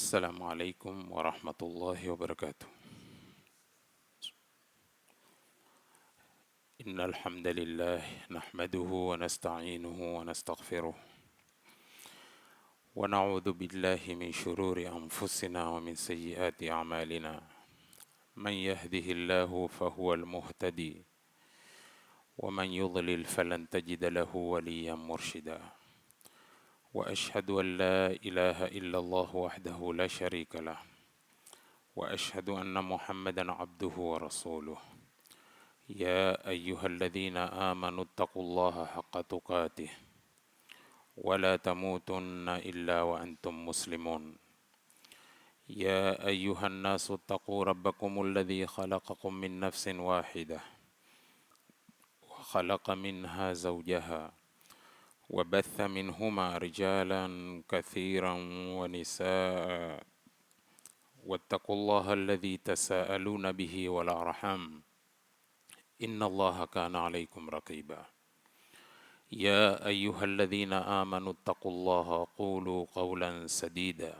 السلام عليكم ورحمة الله وبركاته. إن الحمد لله نحمده ونستعينه ونستغفره ونعوذ بالله من شرور أنفسنا ومن سيئات أعمالنا. من يهده الله فهو المهتدي ومن يضلل فلن تجد له وليا مرشدا. وأشهد أن لا إله إلا الله وحده لا شريك له وأشهد أن محمدا عبده ورسوله. يا أيها الذين آمنوا اتقوا الله حق تقاته ولا تموتن إلا وأنتم مسلمون. يا أيها الناس اتقوا ربكم الذي خلقكم من نفس واحدة وخلق منها زوجها وبث منهما رجالا كثيرا ونساء واتقوا الله الذي تساءلون به والأرحام إن الله كان عليكم رقيبا. يا أيها الذين آمنوا اتقوا الله قولوا قولا سديدا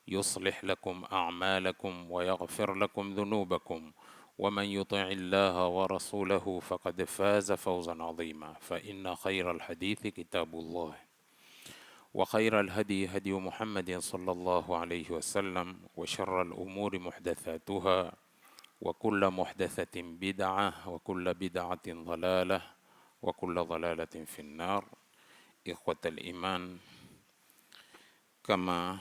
يصلح لكم أعمالكم ويغفر لكم ذنوبكم ومن يطع الله ورسوله فقد فاز فوزا عظيما. فإن خير الحديث كتاب الله وخير الهدي هدي محمد صلى الله عليه وسلم وشر الأمور محدثاتها وكل محدثة بدعة وكل بدعة ضلالة وكل ضلالة في النار. إخوة الإيمان, kama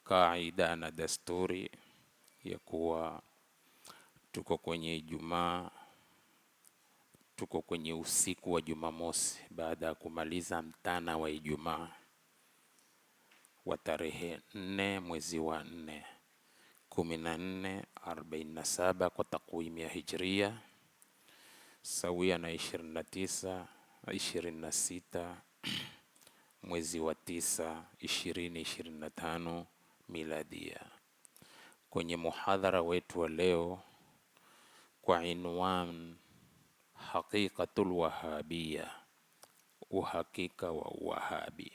kaida na desturi ya kuwa tuko kwenye Ijumaa, tuko kwenye usiku wa Jumamosi baada ya kumaliza mtana wa Ijumaa wa tarehe 4 mwezi wa 4 1447 kwa takwimu ya Hijria, sawia na 26 mwezi wa 9 2025 miladia. Kwenye muhadhara wetu wa leo kwa inwan haqiqatul wahabia, uhakika wa uwahabi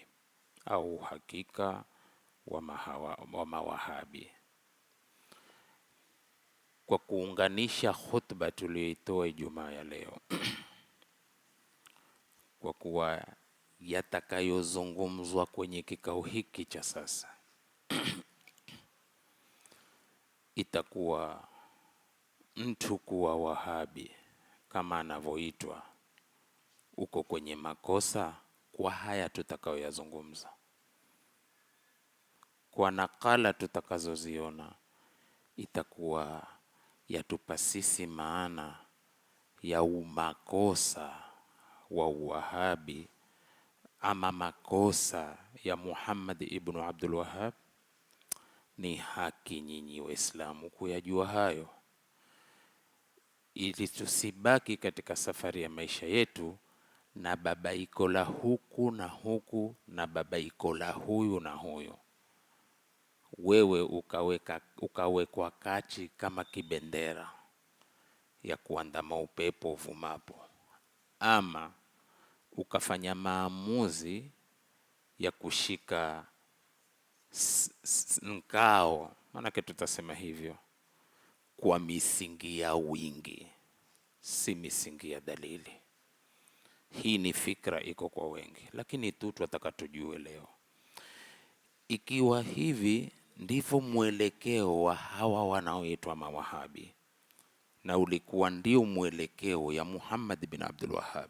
au uhakika wa mawahabi, kwa kuunganisha khutba tuliyoitoa Ijumaa ya leo kwa kuwa yatakayozungumzwa kwenye kikao hiki cha sasa itakuwa mtu kuwa wahabi kama anavyoitwa uko kwenye makosa. Kwa haya tutakayoyazungumza, kwa nakala tutakazoziona, itakuwa yatupa sisi maana ya umakosa wa uwahabi ama makosa ya Muhammad ibn Abdul Wahhab. Ni haki nyinyi Waislamu kuyajua hayo, ili tusibaki katika safari ya maisha yetu na babaiko la huku na huku na babaiko la huyu na huyu. Wewe ukawekwa kachi kama kibendera ya kuandama upepo uvumapo, ama ukafanya maamuzi ya kushika nkao, maanake tutasema hivyo, kwa misingi ya wingi, si misingi ya dalili. Hii ni fikra iko kwa wengi, lakini tu tunataka tujue leo, ikiwa hivi ndivyo mwelekeo wa hawa wanaoitwa mawahabi, na ulikuwa ndio mwelekeo ya Muhammad bin Abdul Wahhab,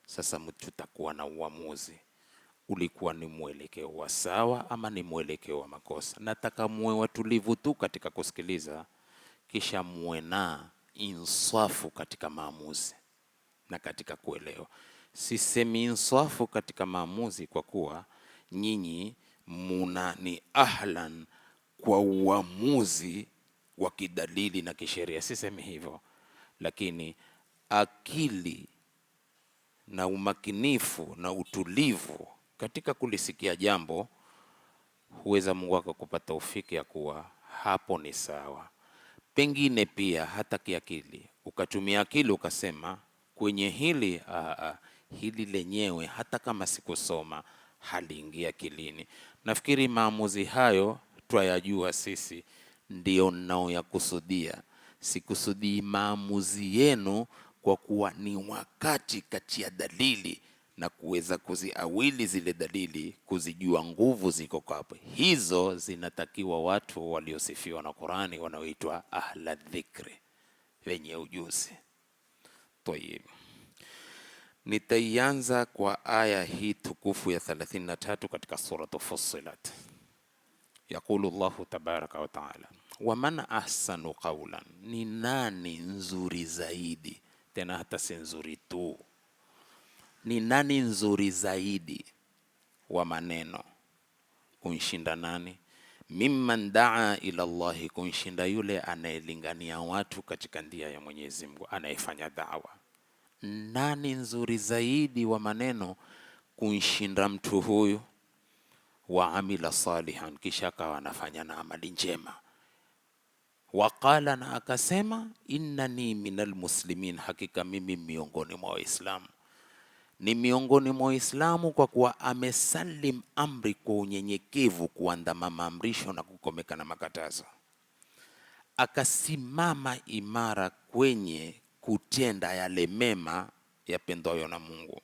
sasa tutakuwa na uamuzi, ulikuwa ni mwelekeo wa sawa ama ni mwelekeo wa makosa. Nataka muwe watulivu tu katika kusikiliza, kisha muwe na insafu katika maamuzi na katika kuelewa. Sisemi insafu katika maamuzi kwa kuwa nyinyi ni ahlan kwa uamuzi wa kidalili na kisheria, sisemi hivyo, lakini akili na umakinifu na utulivu katika kulisikia jambo, huweza Mungu akakupa taufiki ya kuwa hapo ni sawa. Pengine pia hata kiakili ukatumia akili ukasema kwenye hili lenyewe hata kama sikusoma haliingia akilini, Nafikiri maamuzi hayo twayajua sisi, ndio ninaoyakusudia. Sikusudii maamuzi yenu, kwa kuwa ni wakati kati ya dalili na kuweza kuziawili zile dalili, kuzijua nguvu ziko hapo. Hizo zinatakiwa watu waliosifiwa na Qur'ani, wanaoitwa ahla dhikri, wenye ujuzi. Tayeb, nitaianza kwa aya hii tukufu ya 33 katika suratu Fussilat. Yaqulu Allahu tabaraka wa taala, waman ahsanu qawlan, ni nani nzuri zaidi, tena hata si nzuri tu, ni nani nzuri zaidi wa maneno kunshinda nani? Mimman daa ila Allahi, kunshinda yule anayelingania watu katika ndia ya Mwenyezi Mungu, anayefanya da'wa. Nani nzuri zaidi wa maneno kunshinda mtu huyu? Wa amila salihan, kisha akawa anafanya na amali njema. Waqala, na akasema, innani minal muslimin, hakika mimi miongoni mwa Waislamu. Ni miongoni mwa Waislamu kwa kuwa amesalim amri kwa unyenyekevu, kuandama maamrisho na kukomeka na makatazo, akasimama imara kwenye kutenda yale mema yapendwayo na Mungu,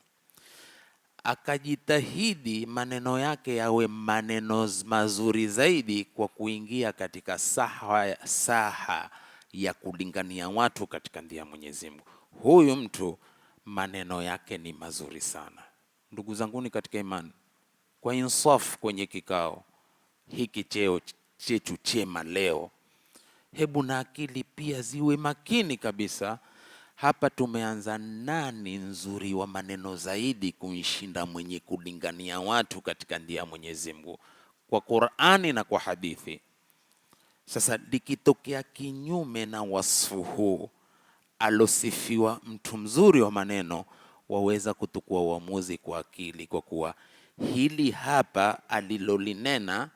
akajitahidi maneno yake yawe maneno mazuri zaidi, kwa kuingia katika saha ya kulingania watu katika ndia ya Mwenyezi Mungu. Huyu mtu maneno yake ni mazuri sana. Ndugu zanguni katika imani, kwa insaf kwenye kikao hiki chetu chema leo, hebu na akili pia ziwe makini kabisa. Hapa tumeanza nani nzuri wa maneno zaidi kuishinda mwenye kulingania watu katika ndia ya Mwenyezi Mungu, kwa Qur'ani na kwa hadithi. Sasa likitokea kinyume na wasfu huu alosifiwa mtu mzuri wa maneno, waweza kutukua uamuzi kwa akili, kwa kuwa hili hapa alilolinena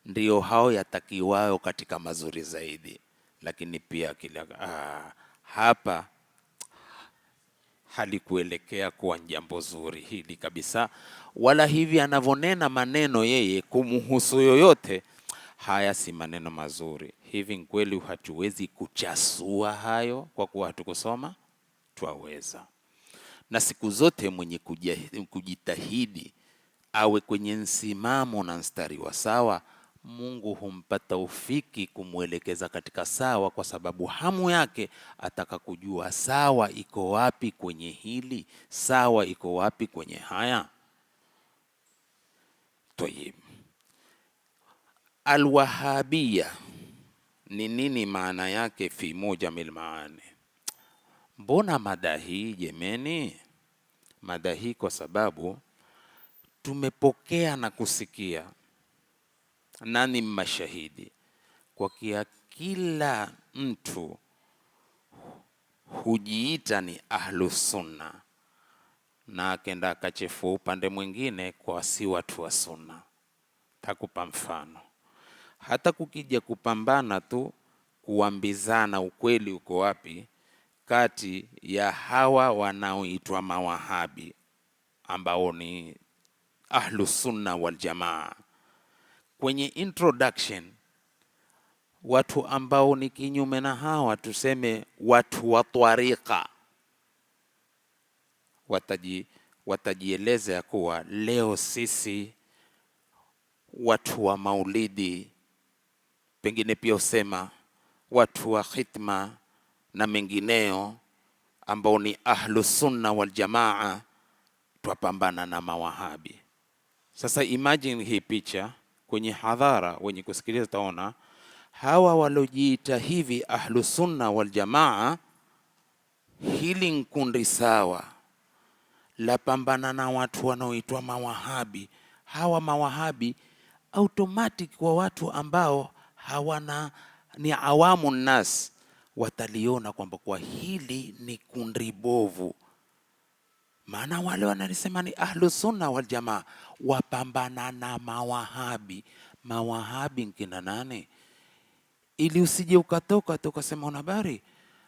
ndio hao yatakiwao katika mazuri zaidi. Lakini pia akili hapa halikuelekea kuwa jambo zuri hili kabisa, wala hivi anavonena maneno yeye kumuhusu yoyote, haya si maneno mazuri. Hivi kweli hatuwezi kuchasua hayo kwa kuwa hatukusoma? Twaweza. Na siku zote mwenye kujitahidi awe kwenye msimamo na mstari wa sawa, Mungu humpa taufiki kumwelekeza katika sawa, kwa sababu hamu yake ataka kujua sawa iko wapi kwenye hili, sawa iko wapi kwenye haya. Tayib, Alwahabia ni nini maana yake? Fi mujamil maani. Mbona mada hii jemeni? Mada hii kwa sababu tumepokea na kusikia, nani mashahidi, kwa kia kila mtu hujiita ni ahlu sunna, na akenda akachefua upande mwingine kwa si watu wa sunna. Takupa mfano, hata kukija kupambana tu kuambizana ukweli uko wapi kati ya hawa wanaoitwa mawahabi ambao ni ahlu sunna wal jamaa, kwenye introduction watu ambao ni kinyume na hawa, tuseme watu wa tariqa, watajieleza ya kuwa leo sisi watu wa maulidi, pengine pia usema watu wa khitma na mengineo, ambao ni ahlu sunna wal jamaa, twapambana na mawahabi. Sasa imagine hii picha kwenye hadhara, wenye kusikiliza taona hawa walojiita hivi ahlu sunna wal jamaa, hili nkundi sawa la pambana na watu wanaoitwa mawahabi. Hawa mawahabi automatic kwa watu ambao hawana, ni awamu nas, wataliona kwamba kwa hili ni kundi bovu. Maana wale wanalisema ni ahlu sunna wal jamaa, wapambana na mawahabi. Mawahabi nkina nani? Ili usije ukatoka tukasema una habari,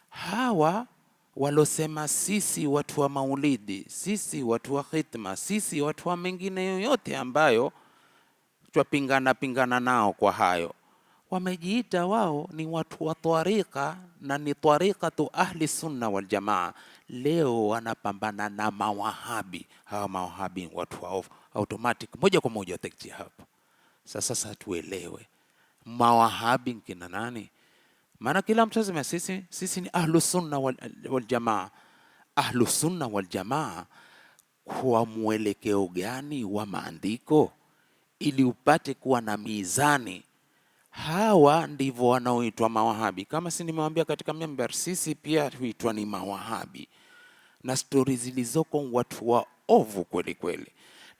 hawa walosema sisi watu wa maulidi, sisi watu wa khitma, sisi watu wa mengine yoyote ambayo twapingana nao kwa hayo. Wamejiita wao ni watu wa twarika na ni twarikatu ahli sunna wal jamaa. Leo wanapambana na mawahabi. Hawa mawahabi watu waovu, automatic moja kwa moja watakiti hapo. Sasa tuelewe mawahabi kina nani? Maana kila mtu anasema sisi ni ahlu sunna wal jamaa. Ahlu sunna wal jamaa kwa mwelekeo gani wa maandiko, ili upate kuwa na mizani? Hawa ndivyo wanaoitwa mawahabi. Kama si nimewambia katika member, sisi pia huitwa ni mawahabi, na stori zilizoko watu wa ovu kweli kweli.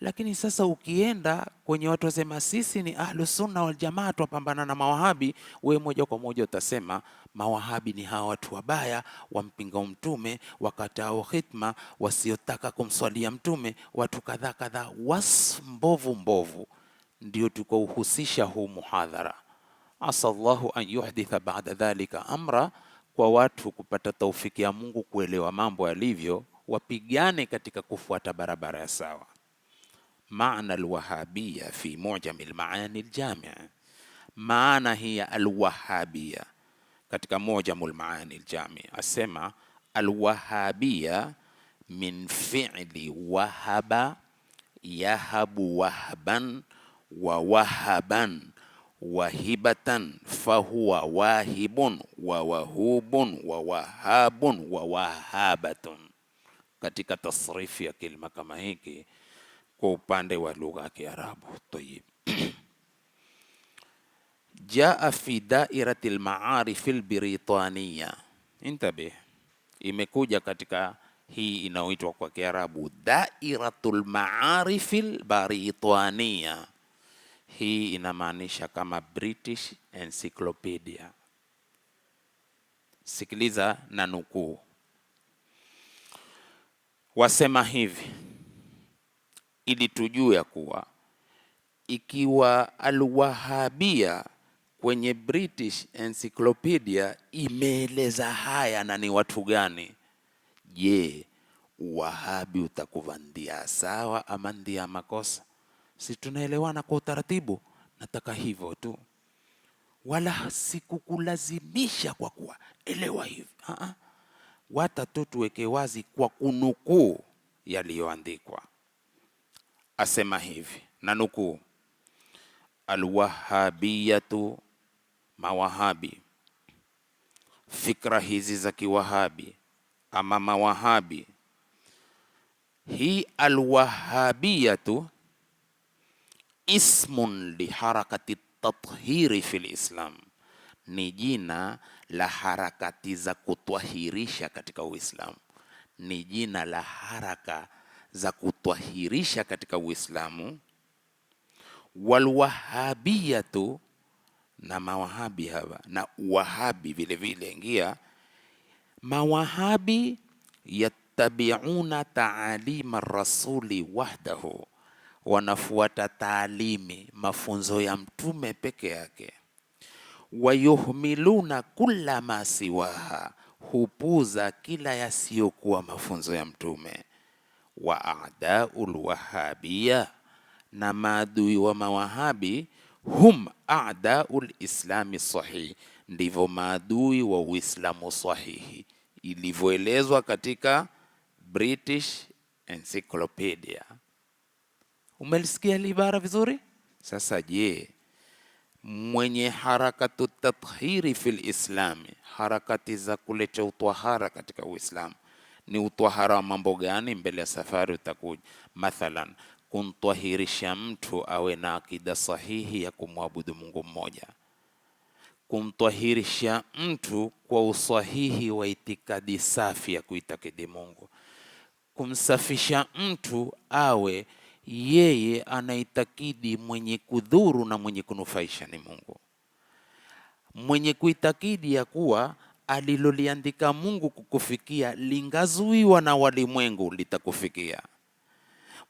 Lakini sasa ukienda kwenye watu wasema sisi ni ahlu sunna wal jamaa twapambana na mawahabi, we moja kwa moja utasema mawahabi ni hawa watu wabaya, wampinga mtume, wakatao khitma, wasiotaka kumswalia mtume, watu kadhaa kadhaa, mbovu mbovu. Ndio tukauhusisha huu muhadhara. Asallahu an yuhditha ba'da dhalika amra, kwa watu kupata taufiki ya Mungu kuelewa mambo yalivyo, wapigane katika kufuata barabara ya sawa. Maana alwahabia fi mujam almaani aljami', maana hiya alwahabia katika mujam almaani aljami' asema alwahabia min fi'li wahaba yahabu wahban wa wahaban wahibatan fahuwa wahibun wa wahubun wa wahabun wa wahabatun. Katika tasrifu ya kilima kama hiki kwa upande wa lugha ya Kiarabu. Tayib. Jaa fi dairati almaarif albritaniya, intabih, imekuja katika hii inaoitwa kwa Kiarabu dairatul maarif albritaniya. Hii inamaanisha kama British Encyclopedia. Sikiliza na nukuu. Wasema hivi ili tujue kuwa ikiwa alwahabia kwenye British Encyclopedia imeeleza haya na ni watu gani, je, wahabi utakuvandia sawa ama ndia makosa? Si tunaelewana kwa utaratibu? Nataka hivyo tu, wala sikukulazimisha kwa kuwa elewa hivi. Wata tu tuweke wazi kwa kunukuu yaliyoandikwa. Asema hivi na nukuu: alwahabiyatu, mawahabi, fikra hizi za kiwahabi ama mawahabi, hii alwahabiyatu ismun liharakati tathhiri fil Islam, ni jina la harakati za kutwahirisha katika Uislamu, ni jina la haraka za kutwahirisha katika Uislamu. Walwahabiyatu, na mawahabi hawa na wahabi vile vile ingia. Mawahabi yattabi'una ta'alima rasuli wahdahu, wanafuata taalimi, mafunzo ya mtume peke yake. Wayuhmiluna kulla ma siwaha, hupuza kila yasiyokuwa mafunzo ya mtume. Wa a'daul wahabia, na maadui wa mawahabi, hum a'daul islami sahih, ndivyo maadui wa Uislamu sahihi, ilivyoelezwa katika British Encyclopedia. Umelisikia libara vizuri? Sasa je, mwenye harakatu tathhiri fil Islami, harakati za kuleta utwahara katika Uislamu, ni utwahara wa mambo gani? Mbele ya safari utakuja. Mathalan, kumtwahirisha mtu awe na akida sahihi ya kumwabudu Mungu mmoja, kumtwahirisha mtu kwa usahihi wa itikadi safi ya kuitakidi Mungu, kumsafisha mtu awe yeye anaitakidi mwenye kudhuru na mwenye kunufaisha ni Mungu, mwenye kuitakidi ya kuwa aliloliandika Mungu kukufikia lingazuiwa na walimwengu litakufikia,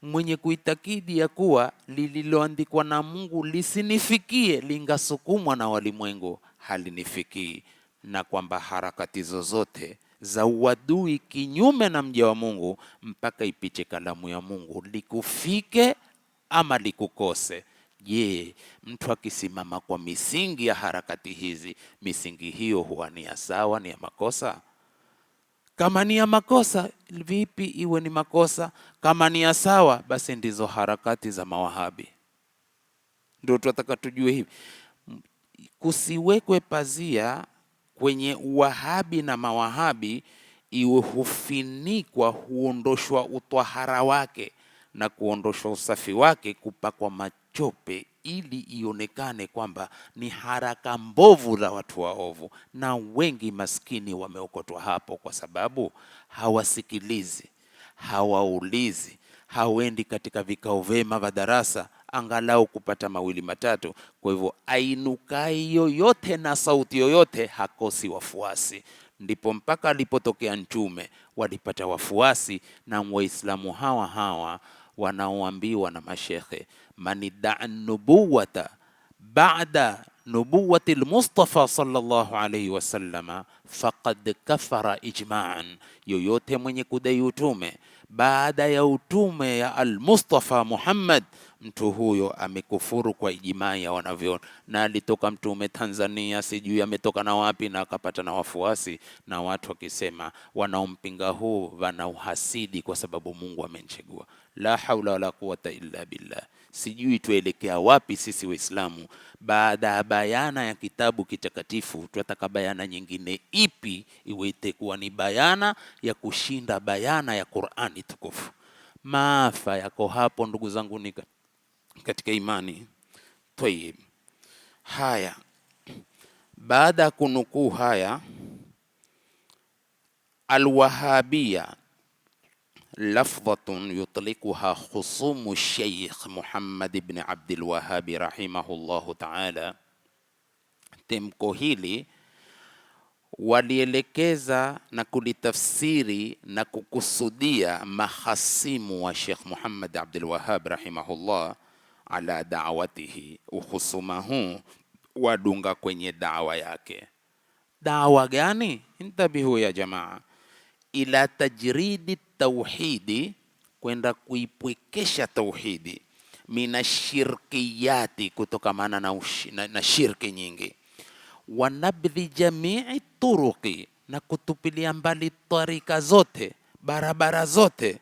mwenye kuitakidi ya kuwa lililoandikwa na Mungu lisinifikie lingasukumwa na walimwengu halinifikii, na kwamba harakati zozote za uadui kinyume na mja wa Mungu mpaka ipiche kalamu ya Mungu likufike ama likukose, Je, mtu akisimama kwa misingi ya harakati hizi, misingi hiyo huwa ni ya sawa, ni ya makosa? Kama ni ya makosa, vipi iwe ni makosa? Kama ni ya sawa, basi ndizo harakati za mawahabi. Ndio tunataka tujue hivi, kusiwekwe pazia kwenye uwahabi na mawahabi, iwe hufinikwa, huondoshwa utwahara wake na kuondoshwa usafi wake, kupakwa machope, ili ionekane kwamba ni haraka mbovu za watu waovu. Na wengi maskini wameokotwa hapo, kwa sababu hawasikilizi, hawaulizi, hawendi katika vikao vyema vya darasa angalau kupata mawili matatu. Kwa hivyo ainukai yoyote na sauti yoyote hakosi wafuasi. Ndipo mpaka alipotokea Mtume walipata wafuasi, na Waislamu hawa hawa wanaoambiwa na mashekhe, manidaa nubuwata baada nubuwati al-Mustafa sallallahu alayhi wasallama faqad kafara ijma'an, yoyote mwenye kudai utume baada ya utume ya al-Mustafa Muhammad, mtu huyo amekufuru kwa ijmaa ya wanavyoni. Na alitoka mtume Tanzania, sijui ametoka na wapi, na akapata na wafuasi, na watu wakisema wanaompinga huu wana uhasidi kwa sababu Mungu amemchagua. La haula wala quwata illa billah. Sijui tuelekea wapi sisi Waislamu baada ya bayana ya kitabu kitakatifu. Tunataka bayana nyingine ipi iwe itakuwa ni bayana ya kushinda bayana ya Qur'ani tukufu? Maafa yako hapo ndugu zangu nika katika imani. Tayib, haya, baada ya kunukuu haya, alwahabia lafdhatun yutlikuha khusumu Sheikh Muhammad ibn Abdul Wahhab rahimahullahu ta'ala. Temko hili walielekeza na kulitafsiri na kukusudia mahasimu wa Sheikh Muhammad Abdul Wahhab rahimahullah ala da'watihi, ukhusuma huu wadunga kwenye dawa yake. Dawa gani? Intabihu ya jamaa, ila tajridi tauhidi, kwenda kuipwekesha tauhidi, mina shirkiyati, kutokamana na shirki nyingi, wa nabdhi jamii turuqi, na kutupilia mbali tarika zote, barabara zote,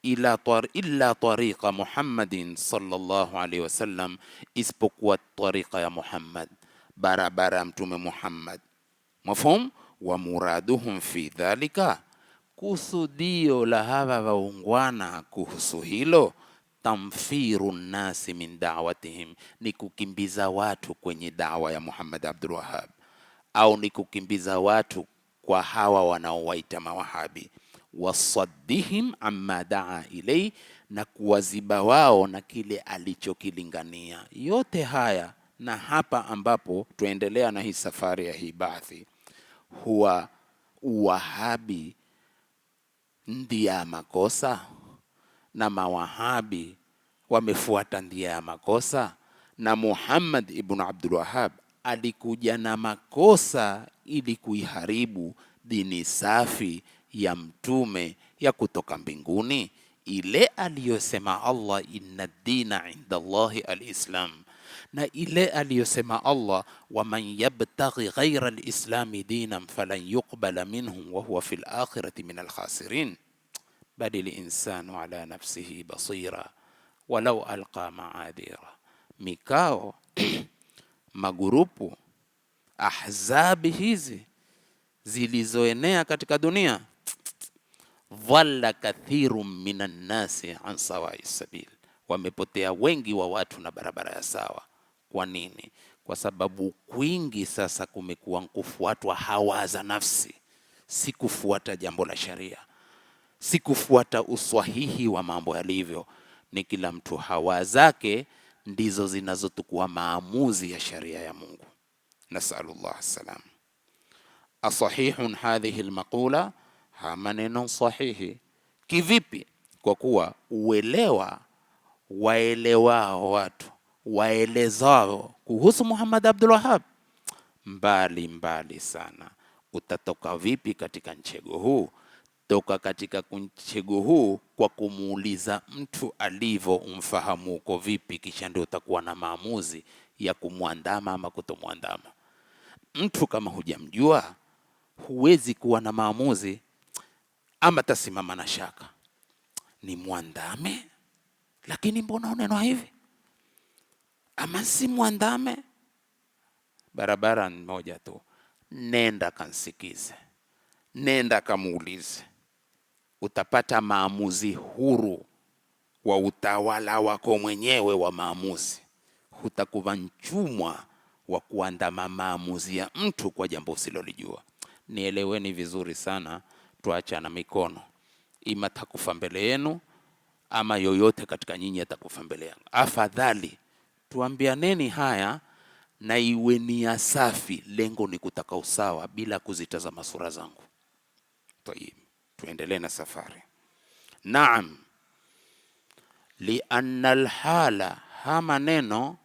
illa tariqa Muhammadin sallallahu alaihi wasallam, isipokuwa tariqa ya Muhammad, barabara ya mtume Muhammad. Mafhum? Wa muraduhum fi dhalika, kusudio la hawa waungwana kuhusu hilo, tamfiru nasi min da'watihim, ni kukimbiza watu kwenye dawa ya Muhammad Abdul Wahhab, au ni kukimbiza watu kwa hawa wanaowaita mawahabi, wasaddihim amma daa ilay, na kuwaziba wao na kile alichokilingania. Yote haya, na hapa ambapo tuendelea na hii safari ya hii bathi, huwa uwahabi ndia ya makosa na mawahabi wamefuata ndia ya makosa, na Muhammad ibn Abdul Wahhab alikuja na makosa ili kuiharibu dini safi ya mtume ya kutoka mbinguni, ile aliyosema Allah, inna dina inda Allahi alislam, na ile aliyosema Allah, waman yabtaghi ghaira alislami dinan falan yuqbala minhum wa huwa fil akhirati min alkhasirin, bali linsanu ala nafsihi basira walau alqa maadira. Mikao magurupu ahzabi hizi zilizoenea katika dunia, dhalla kathirun minan nasi an sawai sabil, wamepotea wengi wa watu na barabara ya sawa. Kwa nini? Kwa sababu kwingi sasa kumekuwa kufuatwa hawa za nafsi, si kufuata jambo la sharia, si kufuata uswahihi wa mambo yalivyo. Ni kila mtu hawa zake ndizo zinazotukua maamuzi ya sharia ya Mungu. Nasalullah salam. Asahihun hadhihi almaqula, ha maneno sahihi. Kivipi? Kwa kuwa uelewa waelewao watu waelezao kuhusu Muhammad Abdul Wahhab mbali mbali sana. Utatoka vipi katika mchego huu? toka katika mtego huu kwa kumuuliza mtu alivyo, umfahamu uko vipi, kisha ndio utakuwa na maamuzi ya kumwandama ama kutomwandama. Mtu kama hujamjua huwezi kuwa na maamuzi, ama tasimama na shaka, ni mwandame lakini mbona unenwa hivi, ama si mwandame. Barabara moja tu, nenda kansikize, nenda kamuulize, utapata maamuzi huru wa utawala wako mwenyewe wa maamuzi. Hutakuwa mchumwa wa kuandama maamuzi ya mtu kwa jambo usilolijua. Nieleweni vizuri sana, tuachana mikono. Ima takufa mbele yenu, ama yoyote katika nyinyi atakufa mbele yangu. Afadhali tuambianeni haya na iwe nia safi, lengo ni kutaka usawa bila kuzitazama sura zangu. Tayeb, tuendelee na safari. Naam, lianna alhala, ha maneno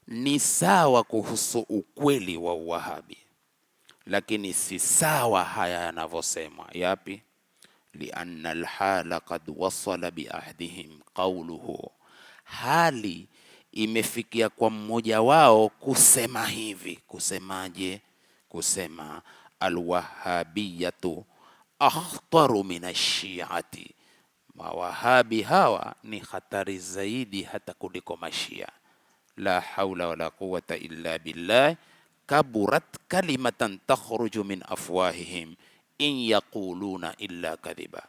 ni sawa kuhusu ukweli wa Wahabi, lakini si sawa haya yanavyosemwa. Yapi? Lianna alhala qad wasala biahdihim qawluhu, hali imefikia kwa mmoja wao kusema hivi. Kusemaje? Kusema alwahabiyatu akhtaru min ashiati, mawahabi hawa ni hatari zaidi hata kuliko mashia. La haula wala quwwata illa billah, kaburat kalimatan takhruju min afwahihim in yaquluna illa kadhiba.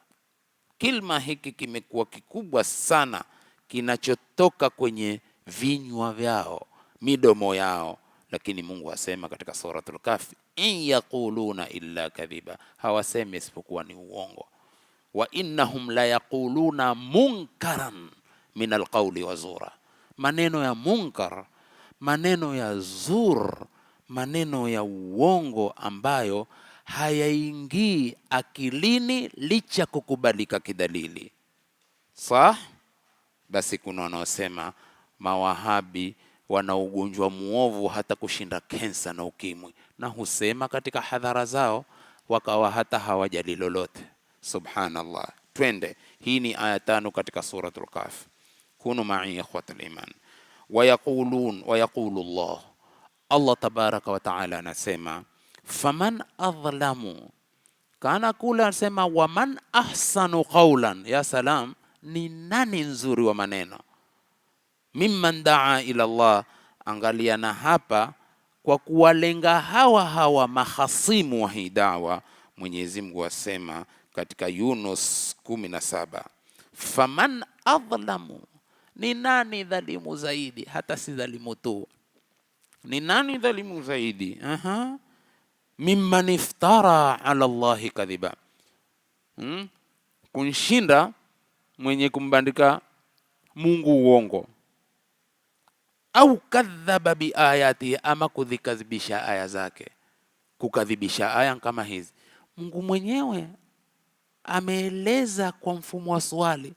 Kilma hiki kimekuwa kikubwa sana kinachotoka kwenye vinywa vyao, midomo yao, lakini Mungu asema katika suratul Kahfi, in yaquluna illa kadhiba, hawasemi isipokuwa ni uongo. Wa innahum la yaquluna munkaran min alqawli wa zura, maneno ya munkar, maneno ya zur, maneno ya uongo ambayo hayaingii akilini licha kukubalika kidalili. Sah? Basi kuna wanaosema mawahabi wana ugonjwa muovu hata kushinda kensa na ukimwi, na husema katika hadhara zao wakawa hata hawajali lolote. Subhanallah. Twende, hii ni aya 5 katika suratul Kahf. Kunu ma'i ikhwatul iman. Wayaqulu Allah, Allah tabaraka wa taala anasema faman adhlamu, kana kula anasema waman ahsanu qawlan. Ya salam, ni nani nzuri wa maneno? Mimman daa ila Allah. Angalia na hapa kwa kuwalenga hawa mahasimu wa hii dawa, Mwenyezi Mungu asema katika Yunus 17, faman adhlamu, ni nani dhalimu zaidi? Hata si dhalimu tu, ni nani dhalimu zaidi? Mimman iftara ala Allahi kadhiba, kunshinda mwenye kumbandika Mungu uongo, au kadhaba biayati, ama kudhikadhibisha aya zake. Kukadhibisha aya kama hizi, Mungu mwenyewe ameeleza kwa mfumo wa swali,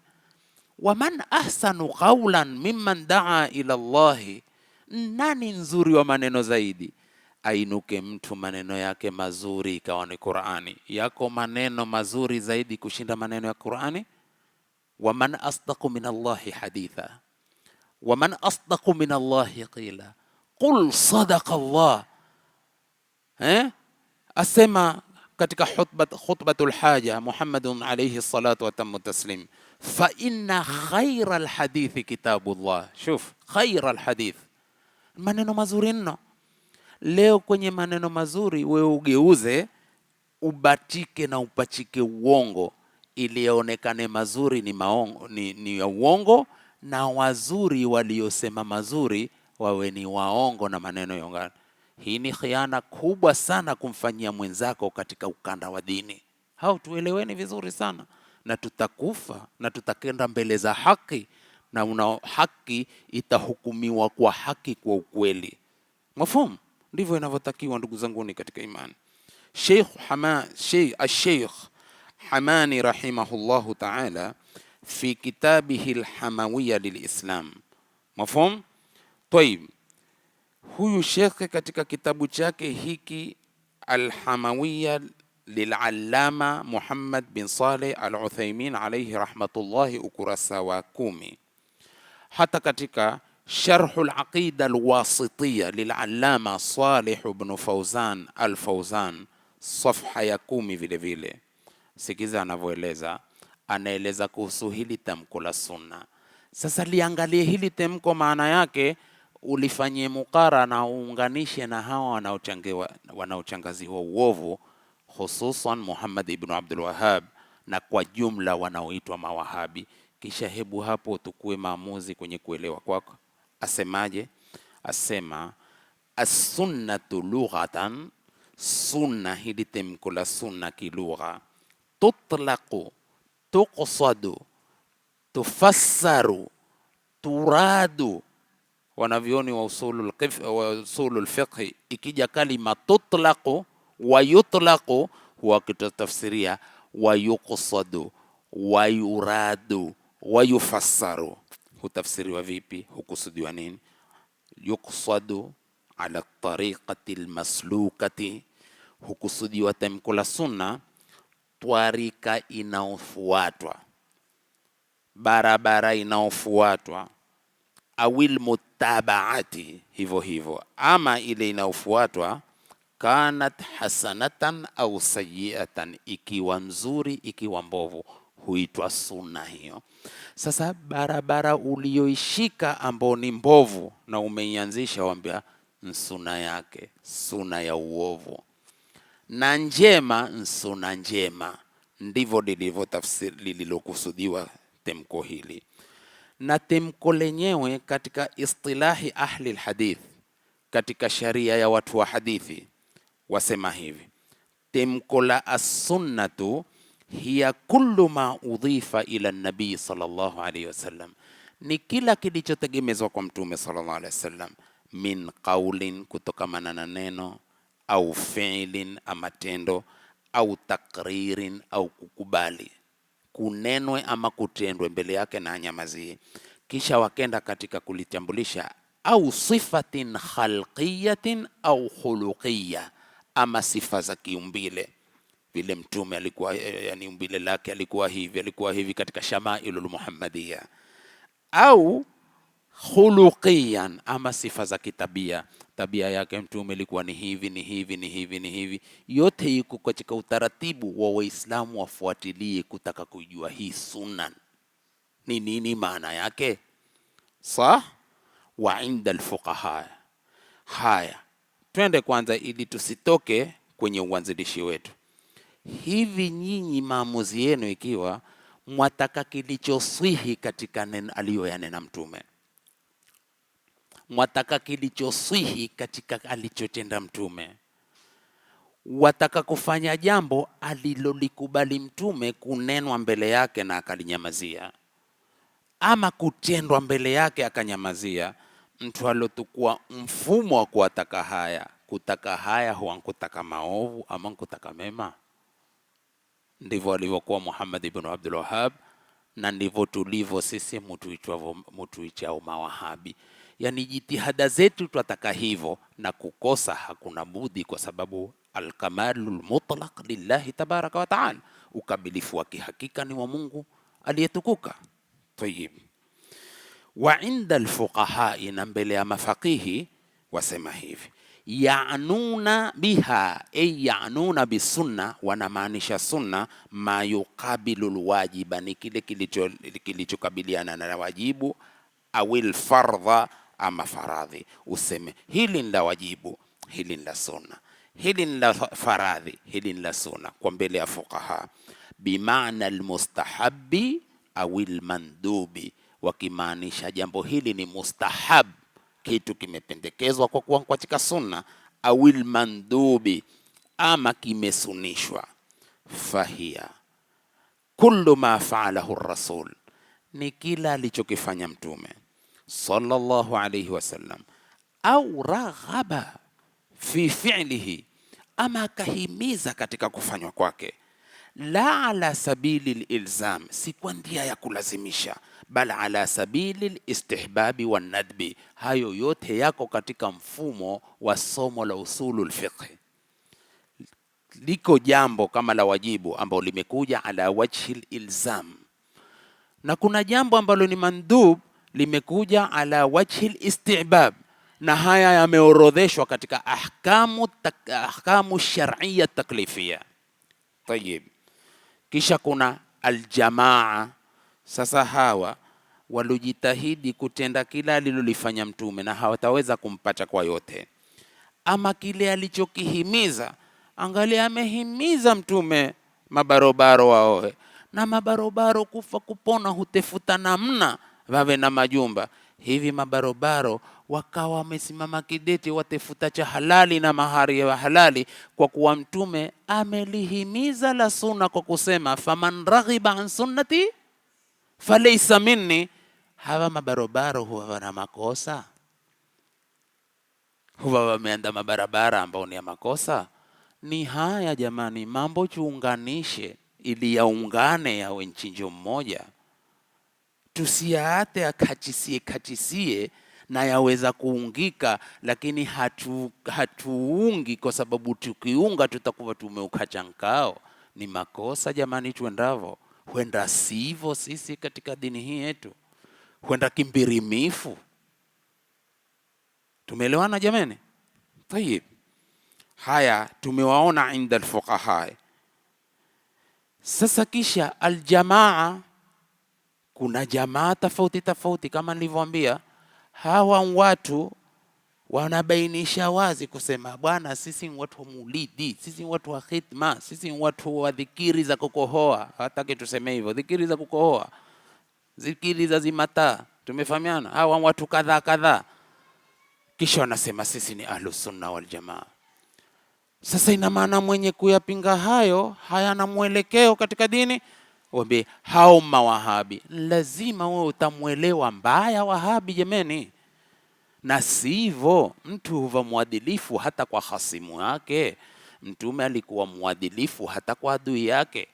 waman ahsanu qawlan mimman daa ila Allahi, nani nzuri wa maneno zaidi? Ainuke mtu maneno yake mazuri ikawa ni Qur'ani. Yako maneno mazuri zaidi kushinda maneno ya Qur'ani? Waman asdaqu min Allahi haditha, waman asdaqu min Allahi qila, qul sadaqa Allah. Asema katika khutbatul haja Muhammadun alayhi salatu wa tammu taslim, fa inna khayra alhadithi kitabullah. Shuf, khayra alhadith, maneno mazuri nno. Leo kwenye maneno mazuri wewe ugeuze ubatike na upachike uongo, ili yaonekane mazuri ni maongo, ni ya uongo, na wazuri waliosema mazuri wawe ni waongo na maneno yongana. Hii ni khiana kubwa sana kumfanyia mwenzako katika ukanda wa dini. Hao tueleweni vizuri sana, na tutakufa na tutakenda mbele za haki, na una haki itahukumiwa kwa haki, kwa ukweli. Mafhumu? Ndivyo inavyotakiwa ndugu zanguni katika imani. Sheikh Hamani rahimahullahu ta'ala fi kitabihi alhamawiyya lilislam. Mafhum? Tayib, huyu shekhe katika kitabu chake hiki alhamawiyya lilallama Muhammad bin Saleh al-Uthaymeen alayhi rahmatullahi, ukurasa wa 10. Hata katika sharhul aqida alwasitiya lilallama Salih ibn Fawzan al-Fawzan, safha ya 10 vile vile, sikiza anavyoeleza. Anaeleza kuhusu hili tamko la sunna. Sasa liangalie hili tamko, maana yake ulifanyie mukara na uunganishe na hawa wanaochangaziwa uovu, hususan Muhammad ibn Abdul Wahhab na kwa jumla wanaoitwa mawahabi. Kisha hebu hapo tukue maamuzi kwenye kuelewa kwako. Asemaje? Asema as-sunnatu lughatan, sunna, hili tamko la sunna kilugha, tutlaqu, tuqsadu, tufassaru, turadu. Wanavyoni wa usulul fiqh, ikija kalima tutlaqu wa yutlaqu, huwa kitafsiria wa yuqsadu wa yuradu wa yufassaru. Hutafsiriwa vipi? Hukusudiwa nini? Yuqsadu ala tariqati almaslukati, hukusudiwa tamko la sunna twarika inaofuatwa, barabara inaofuatwa, awil mutabaati, hivyo hivyo, ama ile inaofuatwa kanat hasanatan au sayiatan, ikiwa nzuri ikiwa mbovu, huitwa sunna hiyo. Sasa barabara ulioishika ambao ni mbovu na umeianzisha, wambia nsuna yake sunna ya uovu, na njema nsuna njema. Ndivyo lilivyo tafsiri lililokusudiwa temko hili. Na temko lenyewe katika istilahi ahli alhadith, katika sharia ya watu wa hadithi, wasema hivi: temko la as-sunnatu hiya kullu ma udhifa ila nabii sallallahu alayhi wasallam, ni kila kilichotegemezwa kwa mtume sallallahu alayhi wasallam, min qaulin, kutokamana na neno, au fi'lin, ama tendo, au takririn, au kukubali, kunenwe ama kutendwe mbele yake na anyamazie. Kisha wakenda katika kulitambulisha, au sifatin khalqiyatin au khuluqiyya, ama sifa za kiumbile, vile mtume alikuwa, yani umbile lake alikuwa hivi katika shamailul muhammadiyya, au khuluqiyan, ama sifa za kitabia, tabia yake mtume ilikuwa ni hivi. Yote iko katika utaratibu wa Waislamu wafuatilie kutaka kujua hii sunan ni nini, maana yake sah. Wa inda alfuqaha, haya twende kwanza ili tusitoke kwenye uanzilishi wetu. Hivi nyinyi maamuzi yenu, ikiwa mwataka kilichoswihi katika aliyoyanena mtume, mwataka kilichoswihi katika alichotenda mtume, wataka kufanya jambo alilolikubali mtume kunenwa mbele yake na akalinyamazia, ama kutendwa mbele yake akanyamazia, mtu alotukua mfumo wa kuwataka haya, kutaka haya huwa nkutaka maovu ama nkutaka mema. Ndivyo alivyokuwa Muhammad ibn Abdul Wahhab, na ndivyo tulivyo sisi mutuichao mawahabi. Yani jitihada zetu twataka hivyo, na kukosa hakuna budi, kwa sababu alkamalul mutlaq lillahi tabaraka wa taala, ukamilifu wa kihakika ni wa Mungu aliyetukuka. Tayib. Wa inda alfuqaha, na mbele ya mafaqihi wasema hivi: ya'nuna biha, ay ya'nuna bisunna, wanamaanisha sunna, ma yuqabilu alwajiba, ni kile kilichokabiliana na wajibu, awil fardha, ama faradhi. Useme hili ni la wajibu, hili ni la sunna, hili ni la faradhi, hili ni la sunna, kwa mbele ya fuqaha. Bimaana almustahabbi awil mandubi, wakimaanisha jambo hili ni mustahab, kitu kimependekezwa kwa kuwa katika sunna, awil mandubi, ama kimesunishwa. Fahia kullu ma fa'alahu ar-rasul, ni kila alichokifanya mtume sallallahu alayhi wasallam, au raghaba fi fi'lihi, ama akahimiza katika kufanywa kwake, la ala sabili lilzam, si kwa njia ya kulazimisha, bal ala sabili listihbabi wa nadbi. Hayo yote yako katika mfumo wa somo la usulul fiqh. liko jambo kama la wajibu ambalo limekuja ala wajhi ilzam, na kuna jambo ambalo ni mandhub limekuja ala wajhi istibab, na haya yameorodheshwa katika ahkamu shar'iyya taklifia. Tayib, kisha kuna aljamaa. Sasa hawa walojitahidi kutenda kila alilolifanya Mtume na hawataweza kumpata kwa yote, ama kile alichokihimiza. Angalia, amehimiza Mtume mabarobaro waoe, na mabarobaro kufa kupona hutefuta namna wawe na majumba. Hivi mabarobaro wakawa wamesimama kidete, watefuta cha halali na mahari ya halali, kwa kuwa Mtume amelihimiza la sunna kwa kusema faman raghiba an sunnati falaysa minni. Hawa mabarobaro huwa wana makosa, huwa wameenda mabarabara ambao ni ya makosa. Ni haya jamani, mambo chuunganishe ili yaungane yawe nchinjo mmoja, tusiaate akachisie na yaweza kuungika, lakini hatuungi kwa sababu tukiunga tutakuwa tumeukacha nkao. Ni makosa jamani, tuendavo huenda sivyo sisi katika dini hii yetu, huenda kimbirimifu. Tumeelewana jamani? Tayib, haya tumewaona inda alfuqaha. Sasa kisha aljamaa, kuna jamaa tofauti tofauti. Kama nilivyowaambia, hawa watu wanabainisha wazi kusema bwana, sisi ni watu wa maulidi, sisi ni watu wa khitma, sisi ni watu wa dhikiri za kukohoa. Hataki tuseme hivyo, dhikiri za kukohoa, dhikiri za zimata. Tumefahamiana? Hawa watu kadhaa kadhaa, kisha wanasema sisi ni ahlus sunna wal jamaa. Sasa ina maana mwenye kuyapinga hayo hayana mwelekeo katika dini. Wambe hao mawahabi, lazima wewe utamuelewa mbaya wahabi jameni, na sivyo mtu huwa mwadilifu hata kwa hasimu yake. Mtume alikuwa mwadilifu hata kwa adui yake.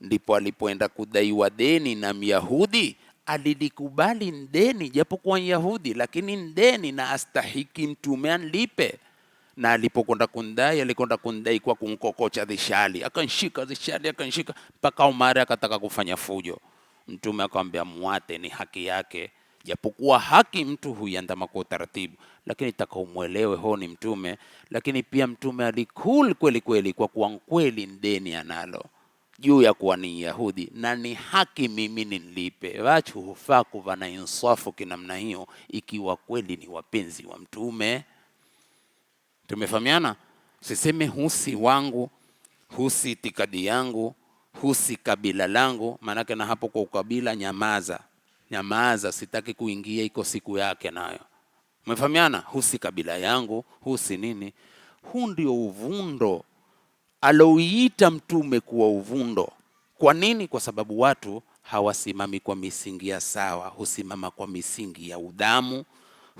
Ndipo alipoenda kudaiwa deni na Myahudi, alilikubali ndeni japokuwa Yahudi, lakini ndeni na astahiki Mtume anlipe. Na alipokwenda kundai, alikwenda kundai kwa kumkokocha dhishali, akanshika dhishali, akanshika mpaka Umar akataka kufanya fujo. Mtume akamwambia muate, ni haki yake, japokuwa haki mtu huiandama kwa utaratibu, lakini takaumuelewe ho ni Mtume. Lakini pia Mtume alikul kweli kweli, kwa kuwa kweli ndeni analo juu ya kuwa ni Yahudi na ni haki mimi nilipe. Watu hufaa kuwa na insafu kinamna hiyo ikiwa kweli ni wapenzi wa Mtume. Tumefahamiana? Siseme husi wangu, husi itikadi yangu, husi kabila langu, manake na hapo kwa ukabila nyamaza. Nyamaza, sitaki kuingia, iko siku yake nayo. Umefahamiana? Husi kabila yangu, husi nini. Huu ndio uvundo alouita Mtume kuwa uvundo. Kwa nini? Kwa sababu watu hawasimami kwa misingi ya sawa, husimama kwa misingi ya udamu,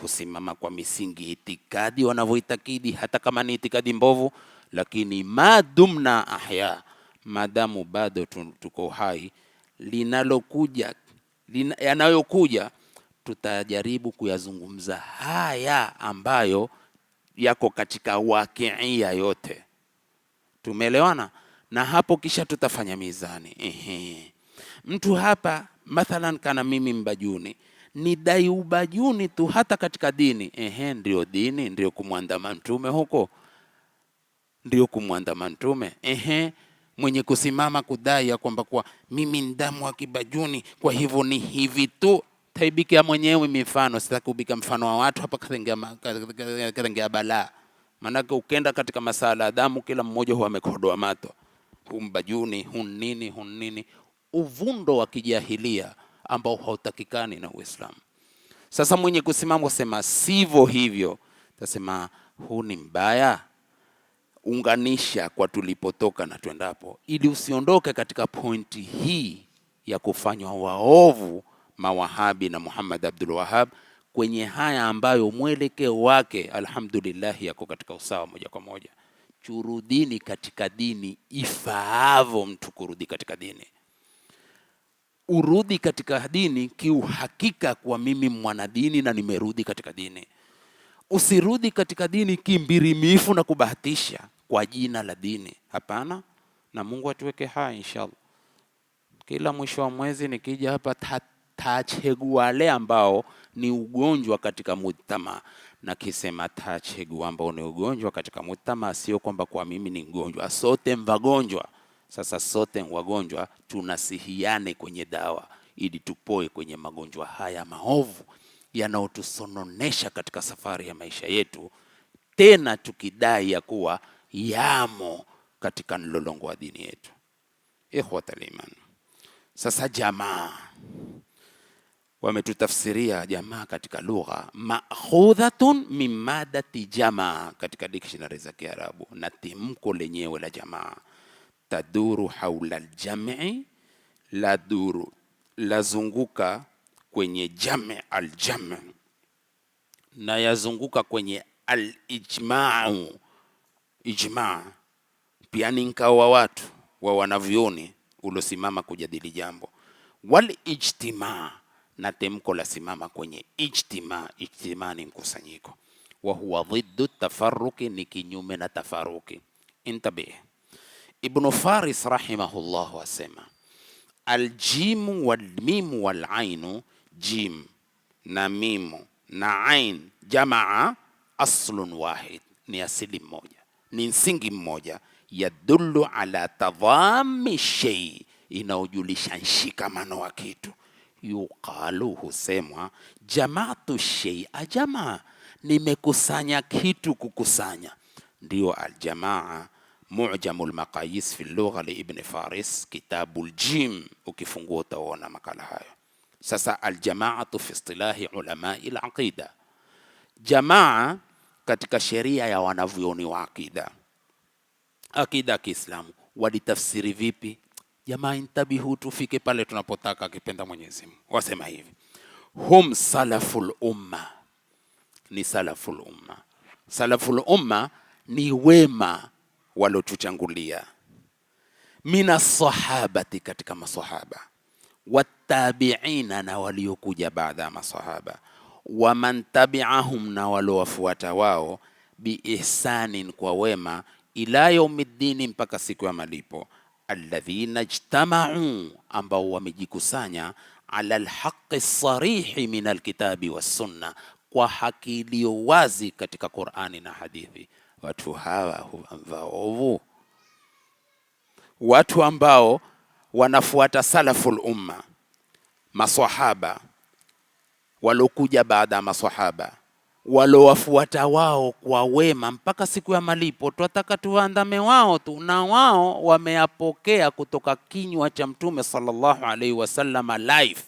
husimama kwa misingi itikadi wanavyoitakidi, hata kama ni itikadi mbovu. Lakini madumna ahya, madamu bado tuko hai, yanayokuja tutajaribu kuyazungumza haya ambayo yako katika wakiia yote. Tumeelewana? Na hapo kisha tutafanya mizani. Mtu hapa mathalan kana mimi Mbajuni, ni dai ubajuni tu hata katika dini. Ndio dini, ndio kumwandama Mtume huko, ndio kumwandama Mtume. Mwenye kusimama kudai ya kwamba kwa mimi ndamu wa kibajuni, kwa hivyo ni hivi tu, taibika mwenyewe mifano. Sitaki kubika mfano wa watu hapa karengea balaa. Manake ukenda katika masala ya damu, kila mmoja huwa amekodoa mato, humbajuni hunini, uvundo wa kijahilia ambao hautakikani na Uislamu. Sasa mwenye kusimama kusema sivyo hivyo, tasema huu ni mbaya. Unganisha kwa tulipotoka na tuendapo, ili usiondoke katika pointi hii ya kufanywa waovu mawahabi na Muhammad Abdul Wahhab kwenye haya ambayo mwelekeo wake alhamdulillah yako katika usawa moja kwa moja. Churudini katika dini ifaavo mtu kurudi katika dini. Urudi katika dini kiuhakika kwa mimi mwanadini na nimerudi katika dini. Usirudi katika dini kimbirimifu na kubahatisha. kwa jina la dini. Hapana, na Mungu atuweke hai inshallah. Kila mwisho wa mwezi nikija hapa tachagua wale ambao ni ugonjwa katika mujtama, na kisema tachagua ambao ni ugonjwa katika mujtama, sio kwamba kwa mimi ni mgonjwa, sote mvagonjwa. Sasa sote wagonjwa, tunasihiane kwenye dawa ili tupoe kwenye magonjwa haya maovu yanayotusononesha katika safari ya maisha yetu, tena tukidai ya kuwa yamo katika mlolongo wa dini yetu. Ikhwatal iman, sasa jamaa wametutafsiria jamaa katika lugha ma'khudhatun min madati jamaa katika dictionary za Kiarabu, na timko lenyewe la jamaa taduru haula aljam'i, la duru lazunguka kwenye jami aljam', na yazunguka kwenye alijma'u, ijma' pia ni mkao wa watu wa wanavyoni ulosimama kujadili jambo. Wal ijtima', na temko la simama kwenye ijtima'. Ijtima' ni mkusanyiko. Wa huwa dhiddu tafarruki, ni kinyume na tafaruki. Intabih. Ibn Faris rahimahullah wasema aljimu walmimu walainu, jim na mimu na ain jamaa aslun wahid, ni asili mmoja, ni msingi mmoja. Yadullu ala tadhami shay, inaojulisha nshikamano wa kitu. Yuqalu, husemwa jamaatu shay'a jamaa, nimekusanya kitu kukusanya, ndio aljamaa. Mu'jamul maqayis fi lugha li Ibn Faris, kitabul jim, ukifungua utaona makala hayo. Sasa aljamaatu fi istilahi ulamai al-aqida, jamaa katika sheria ya wanavyoni wa akida, akida Kiislamu walitafsiri vipi? Jamaa intabihu, tufike pale tunapotaka akipenda Mwenyezi Mungu. Wasema hivi, hum salaful umma, ni salaful umma. Salaful umma ni wema walotuchangulia, mina sahabati, katika masahaba, watabiina, na waliokuja baada ya masahaba, wa man tabi'ahum, na waliowafuata wao, biihsanin, kwa wema, ila yaumiddini, mpaka siku ya malipo. Alladhina ijtama'u, ambao wamejikusanya, ala alhaqqi sarihi min alkitabi wassunna, kwa haki iliyo wazi katika Qur'ani na hadithi. Watu hawa waovu, watu ambao wanafuata salaful umma, maswahaba walokuja baada ya maswahaba, walowafuata wao kwa wema mpaka siku ya malipo. Tunataka tuandame wao tu, na wao wameyapokea kutoka kinywa cha Mtume sallallahu alaihi wasallam live,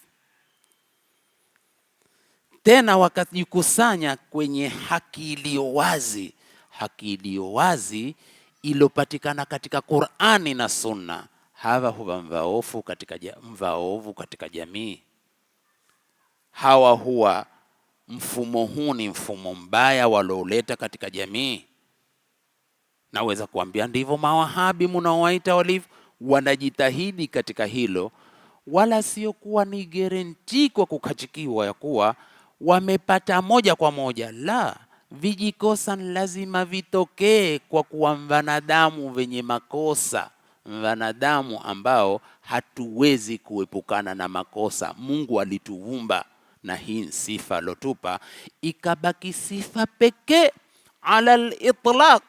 tena wakajikusanya kwenye haki iliyo wazi, haki iliyo wazi iliyopatikana katika Qur'ani na Sunna. Hawa huwa mvaovu katika jamii. Hawa huwa mfumo huu ni mfumo mbaya walioleta katika jamii. Naweza kuambia ndivyo mawahabi mnaowaita walivyo, wanajitahidi katika hilo, wala sio kuwa ni guarantee kwa kukachikiwa ya kuwa wamepata moja kwa moja. La, vijikosa lazima vitokee, kwa kuwa wanadamu venye makosa, wanadamu ambao hatuwezi kuepukana na makosa. Mungu alituumba na hii sifa alotupa, ikabaki sifa pekee ala al-itlaq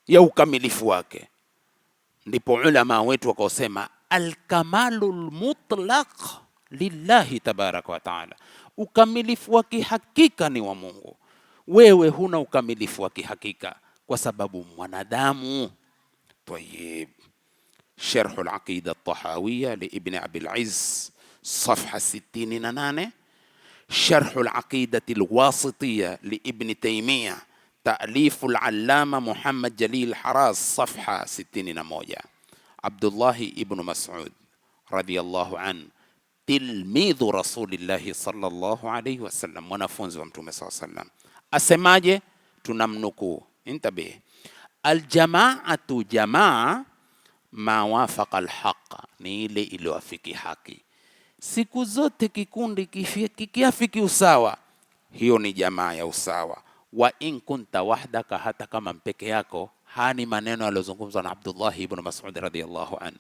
ya ukamilifu wake. Ndipo ulama wetu wakosema al-kamalul mutlaq lillahi tabaraka wa taala, ukamilifu wa kihakika ni wa Mungu. Wewe huna ukamilifu wa kihakika kwa sababu mwanadamu. Tayyib, sharh al-aqida at-tahawiyya li Ibn Abi al-Izz صفحة 68, شرح العقيدة الواسطية لابن تيمية تأليف العلامة محمد جليل حراس صفحة 61. عبد الله ابن مسعود رضي الله عنه تلميذ رسول الله صلى الله عليه وسلم, mwanafunzi wa Mtume صلى الله عليه وسلم, asemaje? Tunamnukuu, intabih, aljamaatu jamaa ma wafaqa alhaqa, ni ile iliyoafiki haki. Siku zote kikundi kikiafiki usawa, hiyo ni jamaa ya usawa. Wa in kunta wahdaka, hata kama mpeke yako Haya ni maneno yaliyozungumzwa na Abdullah ibn Mas'ud radhiyallahu anhu.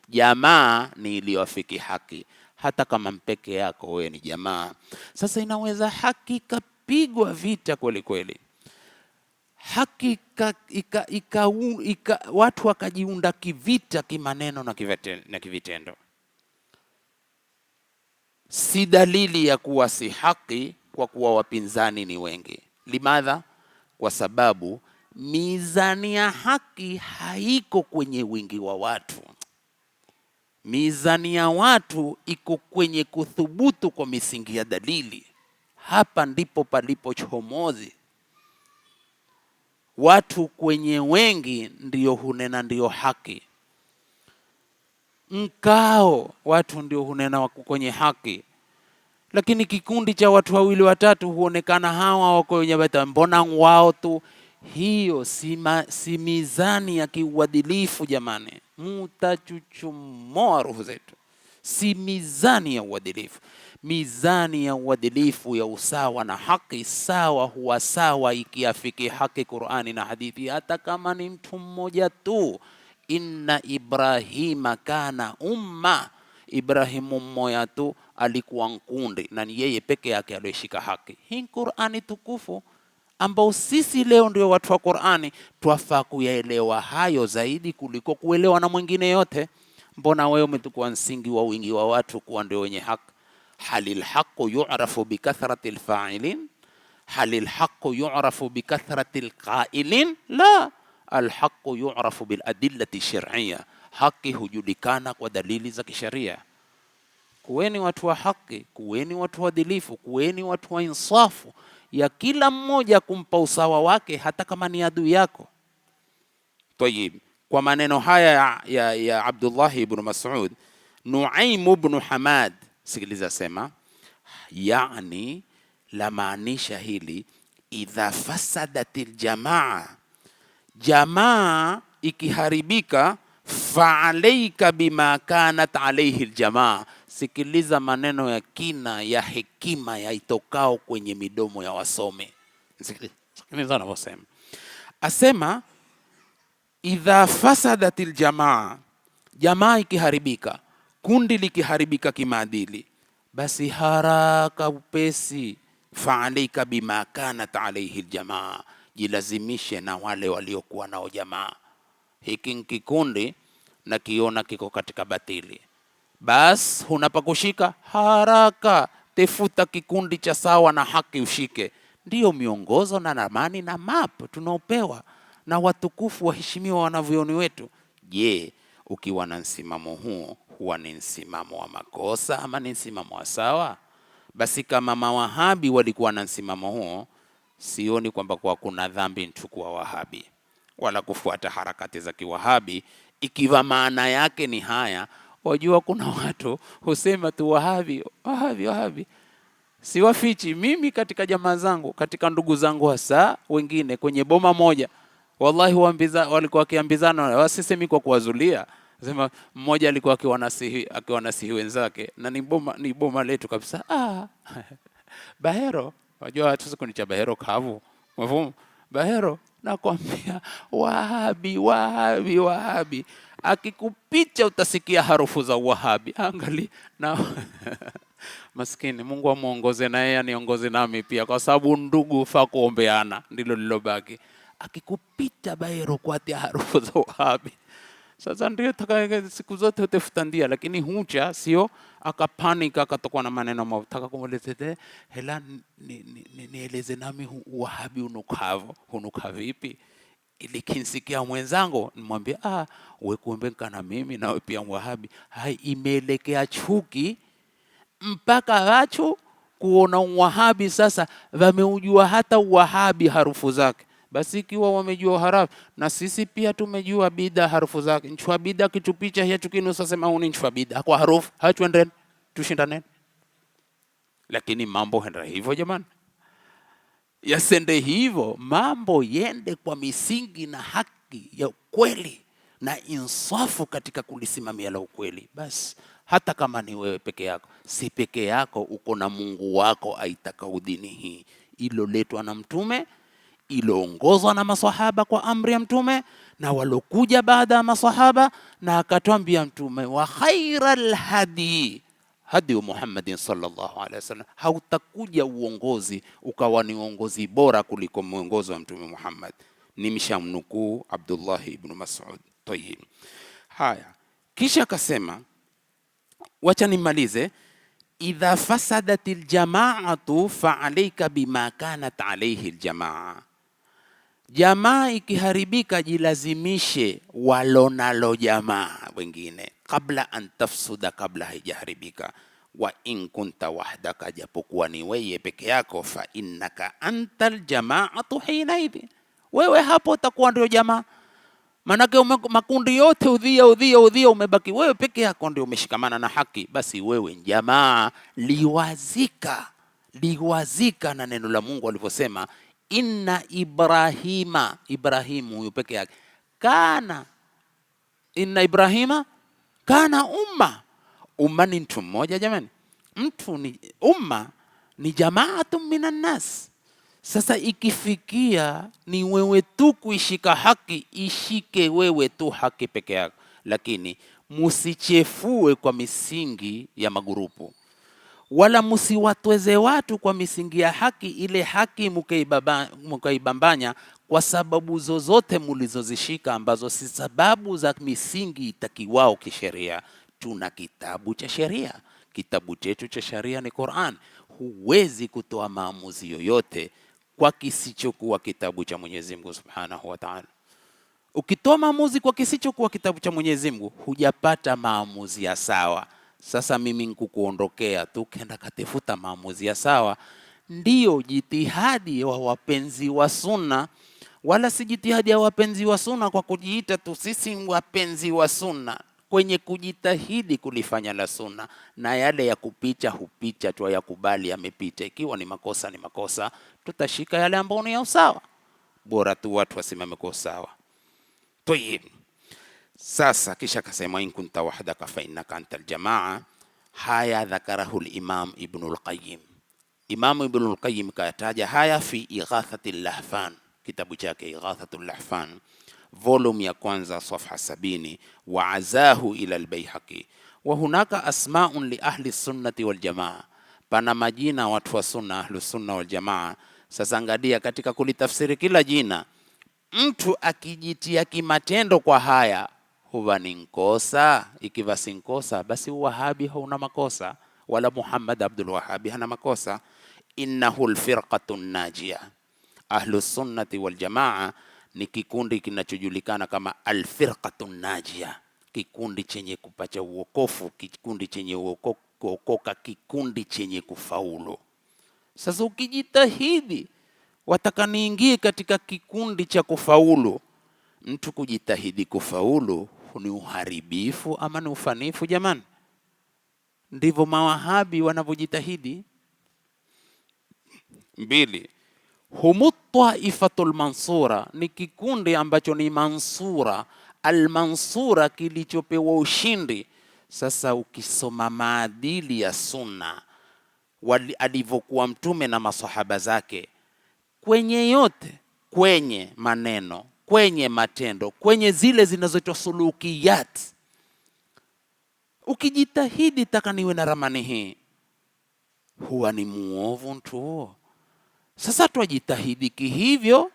Jamaa ni iliyoafiki haki, hata kama mpeke yako wewe ni jamaa. Sasa inaweza haki kapigwa vita kweli kweli, haki watu wakajiunda kivita kimaneno na kivitendo, si dalili ya kuwa si haki, kwa kuwa wapinzani ni wengi. Limadha? Kwa sababu mizani ya haki haiko kwenye wingi wa watu. Mizani ya watu iko kwenye kuthubutu kwa misingi ya dalili. Hapa ndipo palipo chomozi. Watu kwenye wengi ndio hunena ndio haki. Mkao watu ndio hunena wako kwenye haki. Lakini kikundi cha watu wawili watatu huonekana hawa wako wenye bata, mbona wao tu. Hiyo si mizani ya kiuadilifu jamani, mutachuchumoa roho zetu. Si mizani ya uadilifu. Mizani ya uadilifu ya usawa na haki, sawa huwa sawa ikiafiki haki Qur'ani na hadithi, hata kama ni mtu mmoja tu. Inna Ibrahima kana umma, Ibrahimu mmoja tu alikuwa nkundi, na ni yeye peke yake aliyeshika haki. Hii Qur'ani tukufu ambao sisi leo ndio watu wa Qur'ani twafaa kuyaelewa hayo zaidi kuliko kuelewa na mwingine yote. Mbona wewe umetukua msingi wa wingi wa watu kuwa ndio wenye haki? Halil haqqu yu'rafu bikathrati alfa'ilin, halil haqqu yu'rafu bikathrati alqa'ilin? La, alhaqqu yu'rafu biladillati shar'iyya, haki hujulikana kwa dalili za kisheria. Kuweni watu wa haki, kuweni watu waadilifu, kuweni watu wa insafu ya kila mmoja kumpa usawa wake, hata kama ni adui yako. Tayib, kwa maneno haya ya Abdullah ibn Mas'ud, Nuaim ibn Hamad, sikiliza sema, yani la maanisha hili, idha fasadatil jamaa, jamaa ikiharibika, fa'alaika bima kanat alayhi aljamaa. Sikiliza maneno ya kina ya hekima ya itokao kwenye midomo ya wasome. Sikiliza anavyosema. Asema idha fasadatil jamaa, jamaa ikiharibika, kundi likiharibika kimaadili, basi haraka upesi, fa'alaika bima kanat alayhi aljamaa, jilazimishe na wale waliokuwa nao jamaa. Hiki kikundi na kiona kiko katika batili, bas unapakushika haraka tefuta kikundi cha sawa na haki ushike. Ndiyo miongozo na ramani na map tunaopewa na watukufu waheshimiwa wanavyoni wetu. Je, ukiwa na msimamo huo, huwa ni msimamo wa makosa ama ni msimamo wa sawa? Basi kama mawahabi walikuwa na msimamo huo, sioni kwamba kwa kuna dhambi nchukua wahabi wala kufuata harakati za kiwahabi, ikiwa maana yake ni haya. Wajua kuna watu husema tu wahabi, wahabi, wahabi. Siwafichi mimi katika jamaa zangu, katika ndugu zangu hasa wengine kwenye boma moja, wallahi walikuwa wakiambizana, wasisemi kwa kuwazulia. Sema mmoja alikuwa akiwanasihi wenzake, na ni boma letu kabisa. Bahero, wajua watu siku ni cha Bahero kavu. Mwafumu? Bahero, nakwambia wahabi, wahabi, wahabi. Akikupicha utasikia harufu za wahabi. Angali na maskini, Mungu amuongoze na yeye aniongoze nami pia, kwa sababu ndugu ufaa kuombeana, ndilo lilobaki. Akikupita Bahero kwa tia harufu za wahabi. Sasa ndio siku zote utafuta ndia, lakini hucha sio akapanika akatokwa na maneno mabaya kumwelezea hela nieleze nami wahabi unukavo. Hunuka vipi? Ili kinsikia mwenzangu nimwambie wewe kuombeka na mimi na wewe pia wahabi. Hai, imeelekea chuki mpaka watu kuona wahabi sasa wameujua hata wahabi harufu zake. Basi ikiwa wamejua harafu, na sisi pia tumejua bida harufu zake. Nchua bida kitupicha hiya tukinu sasema huni nchua bida kwa harufu, hatuendeni tushindane. Lakini mambo henda hivyo jamani, yasende hivyo. Mambo yende kwa misingi na haki ya ukweli na insafu katika kulisimamia la ukweli. Basi hata kama ni wewe peke yako, si peke yako, uko na Mungu wako aitakao dini hii ilo letwa na mtume, iliongozwa na maswahaba kwa amri ya Mtume na walokuja baada ya maswahaba, na akatwambia Mtume, wa khairal hadi hadi Muhammadin sallallahu alaihi wasallam, hautakuja uongozi ukawa ni uongozi bora kuliko mwongozo wa Mtume Muhammad. Ni mshamnukuu Abdullah ibn Mas'ud. Tayyib, haya, kisha akasema, wacha nimalize, idha fasadatil jama'atu fa alayka bima kanat alayhi aljamaa, jamaa ikiharibika jilazimishe walonalo jamaa wengine, kabla an tafsuda, kabla haijaharibika. Wa in kunta wahdaka, japokuwa ni wewe peke yako, fa innaka antal jamaatu hinaidhi, wewe hapo utakuwa ndio jamaa. Manake makundi yote udhia, umebaki wewe peke yako ndio umeshikamana na haki, basi wewe jamaa. Liwazika na neno la Mungu alivyosema, inna Ibrahimu huyu peke yake, inna Ibrahima kana umma ni mtu mmoja jamani, mtu ni umma, ni jamaatu minan nas. Sasa ikifikia ni wewe tu kuishika haki, ishike wewe tu haki peke yako, lakini musichefue kwa misingi ya magurupu, wala musiwatweze watu kwa misingi ya haki. Ile haki mukaibambanya kwa sababu zozote mulizozishika, ambazo si sababu za misingi itakiwao kisheria. Tuna kitabu cha sheria, kitabu chetu cha sheria ni Qur'an. Huwezi kutoa maamuzi yoyote kwa kisichokuwa kitabu cha Mwenyezi Mungu Subhanahu wa Ta'ala. Ukitoa maamuzi kwa kisichokuwa kitabu cha Mwenyezi Mungu, hujapata maamuzi ya sawa. Sasa mimi nikukuondokea tu, kenda katafuta maamuzi ya sawa. Ndiyo jitihadi wa wapenzi wa sunna, wala si jitihadi ya wapenzi wa sunna kwa kujiita tu sisi wapenzi wa sunna, kwenye kujitahidi kulifanya la sunna, na yale ya kupicha hupicha tu, yakubali yamepita. Ikiwa ni makosa ni makosa, tutashika yale ambayo ni ya usawa, bora tu watu wasimame kwa usawa. Tayyib, sasa kisha akasema, in kunta wahdaka fa innaka antal jamaa. Haya dhakarahu al-Imam Ibn al-Qayyim. Imam Ibn al-Qayyim kayataja haya fi Ighathatil Lahfan, kitabu chake Ighathatul Lahfan, volume ya kwanza, safha 70, wa azahu ila al-Baihaqi. Wa hunaka asma'un li ahli sunnati wal jamaa, pana majina watu wa sunna, ahli sunna wal jamaa. Sasa angalia katika kulitafsiri kila jina, mtu akijitia kimatendo kwa haya huwa ni nkosa. Ikiwa si nkosa, basi Wahabi hauna makosa, wala Muhammad Abdul Wahabi hana makosa. Innahu alfirqatu najia, ahlu sunnati wal jamaa ni kikundi kinachojulikana kama alfirqatu najia, kikundi chenye kupacha uokofu, kikundi chenye kuokoka, kikundi chenye kufaulu. Sasa ukijitahidi wataka niingie katika kikundi cha kufaulu, mtu kujitahidi kufaulu ni uharibifu ama ni ufanifu jamani? Ndivyo mawahabi wanavyojitahidi. 2, humu taifatul mansura, ni kikundi ambacho ni mansura, almansura, kilichopewa ushindi. Sasa ukisoma maadili ya sunna alivyokuwa Mtume na masahaba zake, kwenye yote, kwenye maneno, kwenye matendo, kwenye zile zinazoitwa sulukiyat, ukijitahidi taka niwe na ramani hii, huwa ni muovu mtu huo. Sasa twajitahidi kihivyo,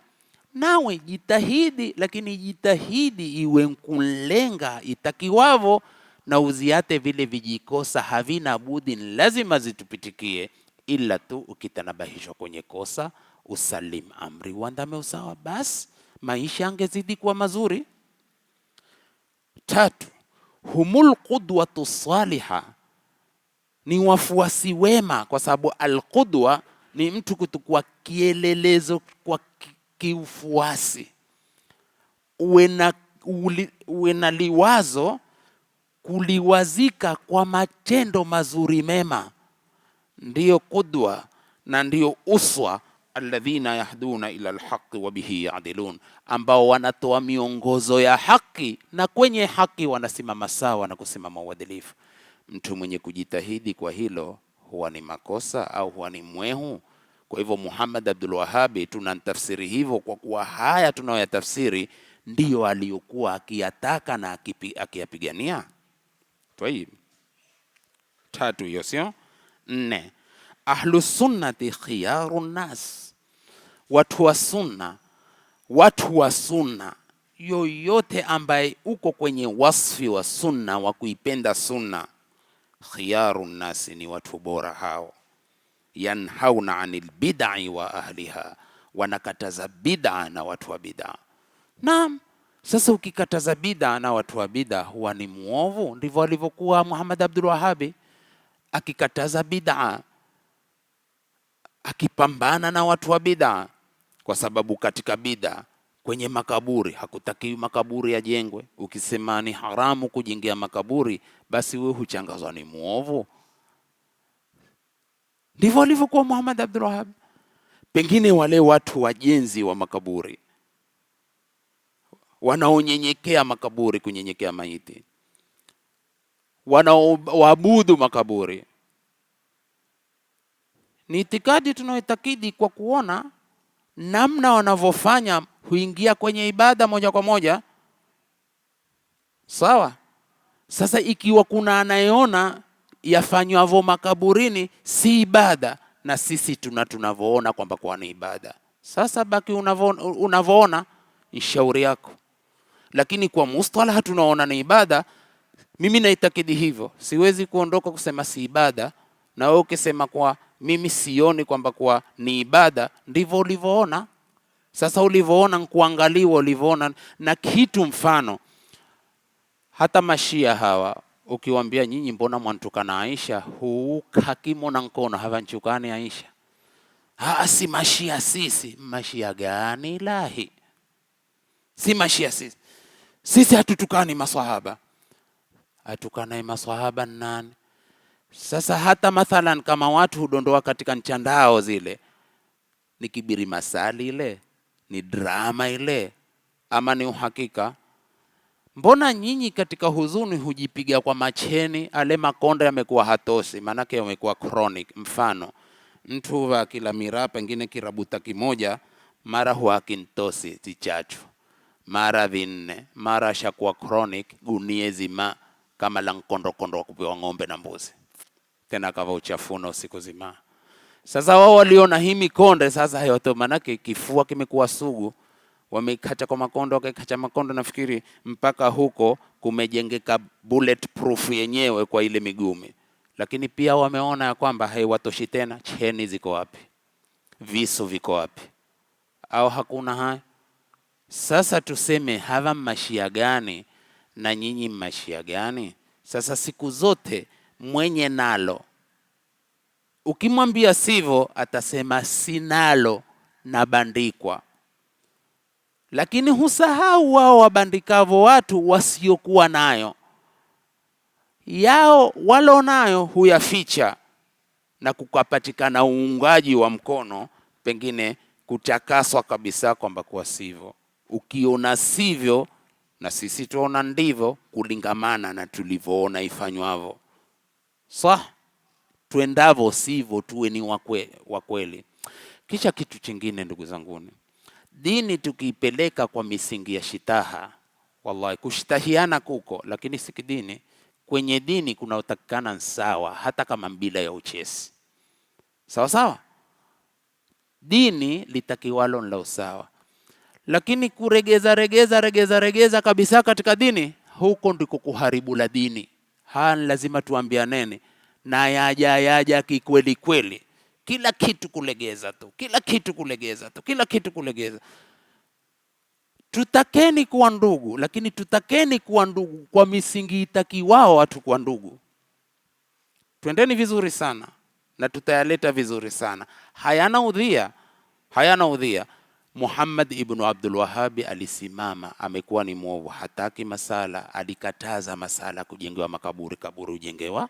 nawe jitahidi, lakini jitahidi iwe nkulenga itakiwavo, na uziate vile vijikosa, havina budi lazima zitupitikie, ila tu ukitanabahishwa kwenye kosa usalim amri, uandame usawa, basi maisha angezidi kuwa mazuri. 3, humul qudwatu saliha, ni wafuasi wema, kwa sababu alqudwa ni mtu kutukua kielelezo kwa kiufuasi, uwe na liwazo, kuliwazika kwa matendo mazuri mema, ndiyo qudwa na ndiyo uswa. Alladhina yahduna ila alhaqi wa bihi ya'dilun, ambao wanatoa miongozo ya haki na kwenye haki wanasimama sawa na kusimama uadilifu. Mtu mwenye kujitahidi kwa hilo huwa ni makosa au huwa ni mwehu Kwa hivyo Muhammad Abdul Wahhabi tunamtafsiri hivyo kwa kuwa haya tunayoyatafsiri ndiyo aliyokuwa akiyataka na akiyapigania. Tayib, 3 hiyo, sio 4. Ahlus sunnati khiyarun nas, watu wa sunna, yoyote ambaye uko kwenye wasfi wa sunna wa kuipenda sunna, khiyarun nas, ni watu bora hao. Yanhauna anil bid'i wa ahliha, wanakataza bid'a na watu wa bid'a. Naam, sasa ukikataza bid'a na watu wa bid'a huwa ni muovu. Ndivyo alivyokuwa Muhammad Abdul Wahhabi, akikataza bid'a, akipambana na watu wa bid'a, kwa sababu katika bid'a kwenye makaburi hakutakiwi makaburi yajengwe. Ukisema ni haramu kujengea makaburi, basi wewe huchangazwa ni muovu. Ndivyo alivyokuwa Muhammad Abdul Wahhab. Pengine wale watu wajenzi wa makaburi, wanaonyenyekea makaburi, kunyenyekea maiti, wanaoabudu makaburi, ni itikadi tunayoitakidi kwa kuona namna wanavyofanya, huingia kwenye ibada moja kwa moja. Sawa. Sasa ikiwa kuna anayeona yafanywavyo makaburini si ibada, na sisi tunavyoona kwamba kwa ni ibada, sasa baki unavyoona ni shauri yako, lakini kwa mustalah tunaona ni ibada. Mimi naitakidi hivyo, siwezi kuondoka kusema si ibada, na wewe ukisema kwa mimi sioni kwamba kwa ni ibada, ndivyo ulivyoona. Sasa ulivyoona nkuangaliwa, ulivyoona na kitu. Mfano hata mashia hawa, ukiwaambia nyinyi mbona mwantukana Aisha, huu hakimu na mkono havanchukani Aisha. Si mashia sisi. Mashia gani lahi? Si mashia sisi. Sisi hatutukani maswahaba. Hatukana maswahaba nani? Sasa hata mathalan kama watu hudondoa katika nchandao zile, ni kibiri masali ile, ni drama ile, ama ni uhakika? Mbona nyinyi katika huzuni hujipiga kwa macheni, ale makonde yamekuwa hatosi, manake yamekuwa chronic. Mfano mtu huwa kila miraa pengine kirabuta kimoja, mara huwa kintosi tichachu, mara vinne, mara shakuwa chronic gunie zima kama la nkondokondo wa kupewa ng'ombe na mbuzi, tena kava uchafuna usiku zima. Sasa wao waliona hii mikonde sasa yote, manake kifua kimekuwa sugu, wamekata kwa makondo, wakakata makondo, nafikiri mpaka huko kumejengeka bulletproof yenyewe kwa ile migumi. Lakini pia wameona ya kwamba haiwatoshi tena. Cheni ziko wapi? Visu viko wapi? Au hakuna haya? Sasa tuseme hawa mashia gani na nyinyi mashia gani? Sasa siku zote mwenye nalo ukimwambia sivyo atasema sinalo na bandikwa. Lakini husahau wao wabandikavo watu wasiokuwa nayo yao, walo nayo huyaficha, na kukapatikana uungaji wa mkono, pengine kutakaswa kabisa kwamba kwa sivyo. Ukiona sivyo na sisi tuona ndivyo, kulingamana na tulivyoona ifanywavyo. Tuendavo sivyo, tuwe ni wa kweli. Kisha kitu chingine, ndugu zanguni, dini tukiipeleka kwa misingi ya shitaha, wallahi kushtahiana kuko, lakini si dini. Kwenye dini kuna utakikana sawa, hata kama mbila ya uchesi. Sawa sawa, dini litakiwalo la usawa. Lakini kuregeza kabisa katika dini, huko ndiko kuharibu la dini. Lazima tuambianeni na yaja kikweli kweli. Kila kitu kulegeza tu, kila kitu kulegeza. Tutakeni kuwa ndugu, lakini tutakeni kuwa ndugu kwa misingi itakiwao watu kuwa ndugu. Twendeni vizuri sana na tutayaleta vizuri sana. Hayana udhia. Muhammad ibn Abdul Wahhabi alisimama, amekuwa ni mwovu, hataki masala, alikataza masala kujengewa makaburi. Kaburi ujengewa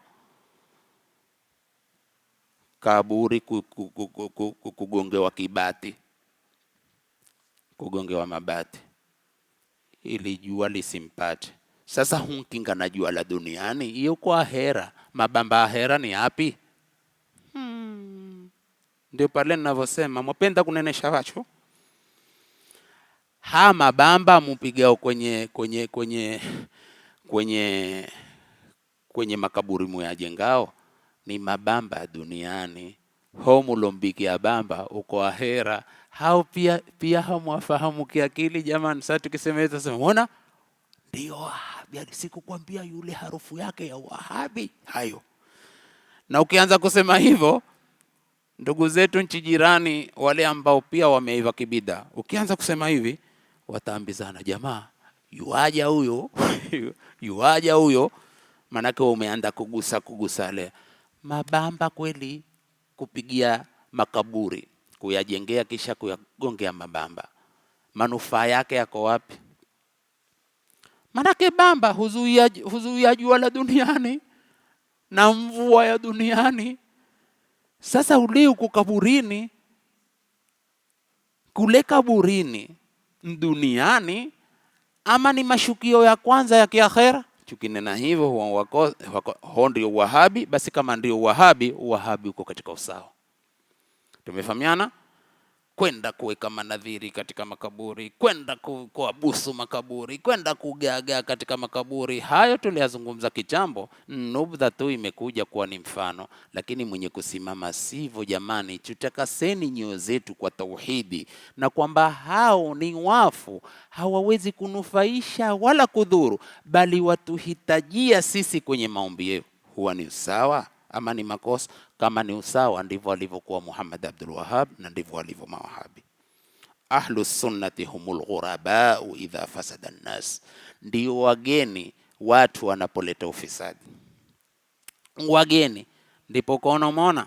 kaburi, kugongewa kibati, kugongewa mabati ili jua lisimpate. Sasa hunkinga na jua la duniani, hiyo kwa ahera. Mabamba ahera ni yapi? Ndio pale ninavyosema mwapenda kunenesha wacho. Ha mabamba mupigao kwenye makaburi muyajengao ni mabamba duniani. Ho mulombikia bamba uko ahera. Hao pia hamwafahamu kiakili jamani. Sasa tukisema hizo sema unaona ndio Wahabi, sikukwambia yule harufu yake ya Wahabi hayo. Na ukianza kusema hivyo ndugu zetu nchi jirani wale ambao pia wameiva kibida, ukianza kusema hivi wataambizana, jamaa yuaja huyo yuaja huyo, manake umeanza kugusa le mabamba kweli, kupigia makaburi, kuyajengea kisha kuyagongea mabamba. Manufaa yake yako wapi? Manake bamba huzuia jua la duniani na mvua ya duniani. Sasa uli uko kaburini, kule kaburini duniani, ama ni mashukio ya kwanza ya kiakhera? Chukinena hivyo huo ndio Wahabi. Basi kama ndio Wahabi, Wahabi uko katika usawa. Tumefahamiana? Kwenda kuweka manadhiri katika makaburi, kwenda kuabusu makaburi, kwenda kugaga katika makaburi, hayo tuliyazungumza kitambo. Nubdha tu imekuja kuwa ni mfano, lakini mwenye kusimama sivyo jamani. Tutakaseni nyoyo zetu kwa tauhidi, na kwamba hao ni wafu, hawawezi kunufaisha wala kudhuru, bali watuhitajia sisi kwenye maombi yetu. Huwa ni usawa ama ni makosa? Kama ni usawa, ndivyo alivyokuwa Muhammad Abdul Wahhab na ndivyo alivyo mawahabi. Ahlus sunnati humul ghuraba idha fasada an-nas, ndio wageni watu wanapoleta ufisadi. Wageni ndipo kaona umeona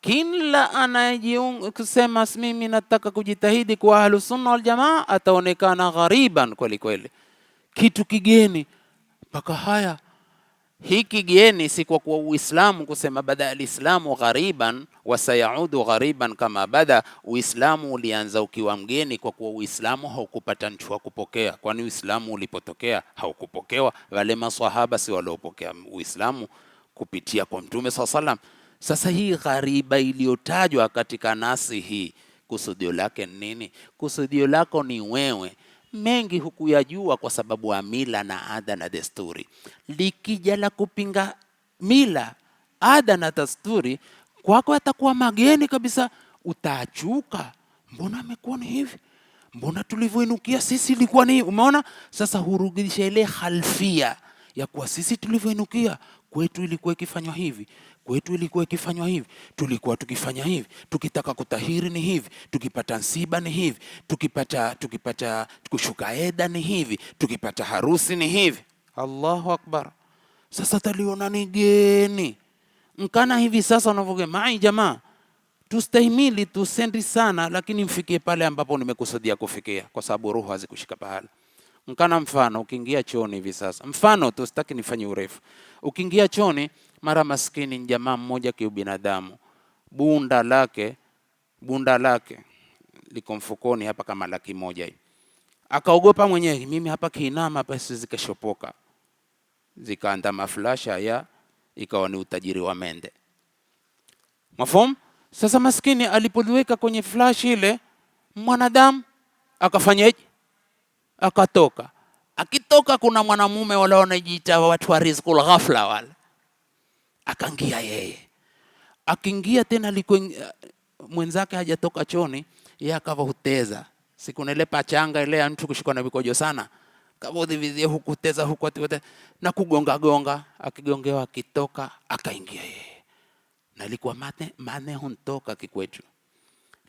kila anayejiunga kusema mimi nataka kujitahidi kwa ahlus sunna wal jamaa ataonekana ghariban kweli kweli, kitu kigeni mpaka haya. Hiki geni si kwa kuwa Uislamu kusema bada alislamu ghariban wa sayaudu ghariban kama bada. Uislamu ulianza ukiwa mgeni, kwa kuwa Uislamu haukupata mtu wa kupokea. Kwani Uislamu ulipotokea haukupokewa? Wale maswahaba si waliopokea Uislamu kupitia kwa Mtume SAW. Sasa hii ghariba iliyotajwa katika nasi hii, kusudio lake nini? Kusudio lako ni wewe mengi hukuyajua kwa sababu ya mila na ada na desturi. Likija la kupinga mila, ada na desturi, kwako atakuwa mageni kabisa. Utaachuka, mbona amekuwa ni hivi, mbona tulivyoinukia sisi ilikuwa ni. Umeona sasa, hurudisha ile khalfia ya kuwa sisi tulivyoinukia kwetu ilikuwa ikifanywa hivi, kwetu ilikuwa ikifanywa hivi, tulikuwa tukifanya hivi, tukitaka kutahiri ni hivi, tukipata nsiba ni hivi, tukipata kushuka eda ni hivi, tukipata harusi ni hivi. Allahu akbar. Sasa taliona ni geni mkana hivi. Sasa unavoge mai jamaa, tustahimili tusendi sana, lakini mfikie pale ambapo nimekusudia kufikia, kwa sababu roho hazikushika pahala. Mkana mfano ukiingia chooni hivi sasa, mfano tu sitaki nifanye urefu. Ukiingia chooni, mara maskini jamaa mmoja kiubinadamu, bunda lake liko mfukoni hapa kama 100,000 hivi. Akaogopa mwenyewe, mimi hapa kiinama pesa zikashopoka, zikaanda maflasha ya ikawa ni utajiri wa mende. Mafhum? Sasa maskini alipoliweka kwenye flash ile, mwanadamu akafanyaje? Akatoka. Akitoka kuna mwanamume wale wanajiita watu wa rizqul ghafla wale, akaingia yeye. Akiingia tena liko mwenzake hajatoka choni, yeye akava huteza. Siku ile pachanga ile ya mtu kushikwa na mikojo sana, kama divizia hukuteza huko na kugonga, akigongewa akitoka akaingia yeye. Na ilikuwa mane hontoka kikwetu.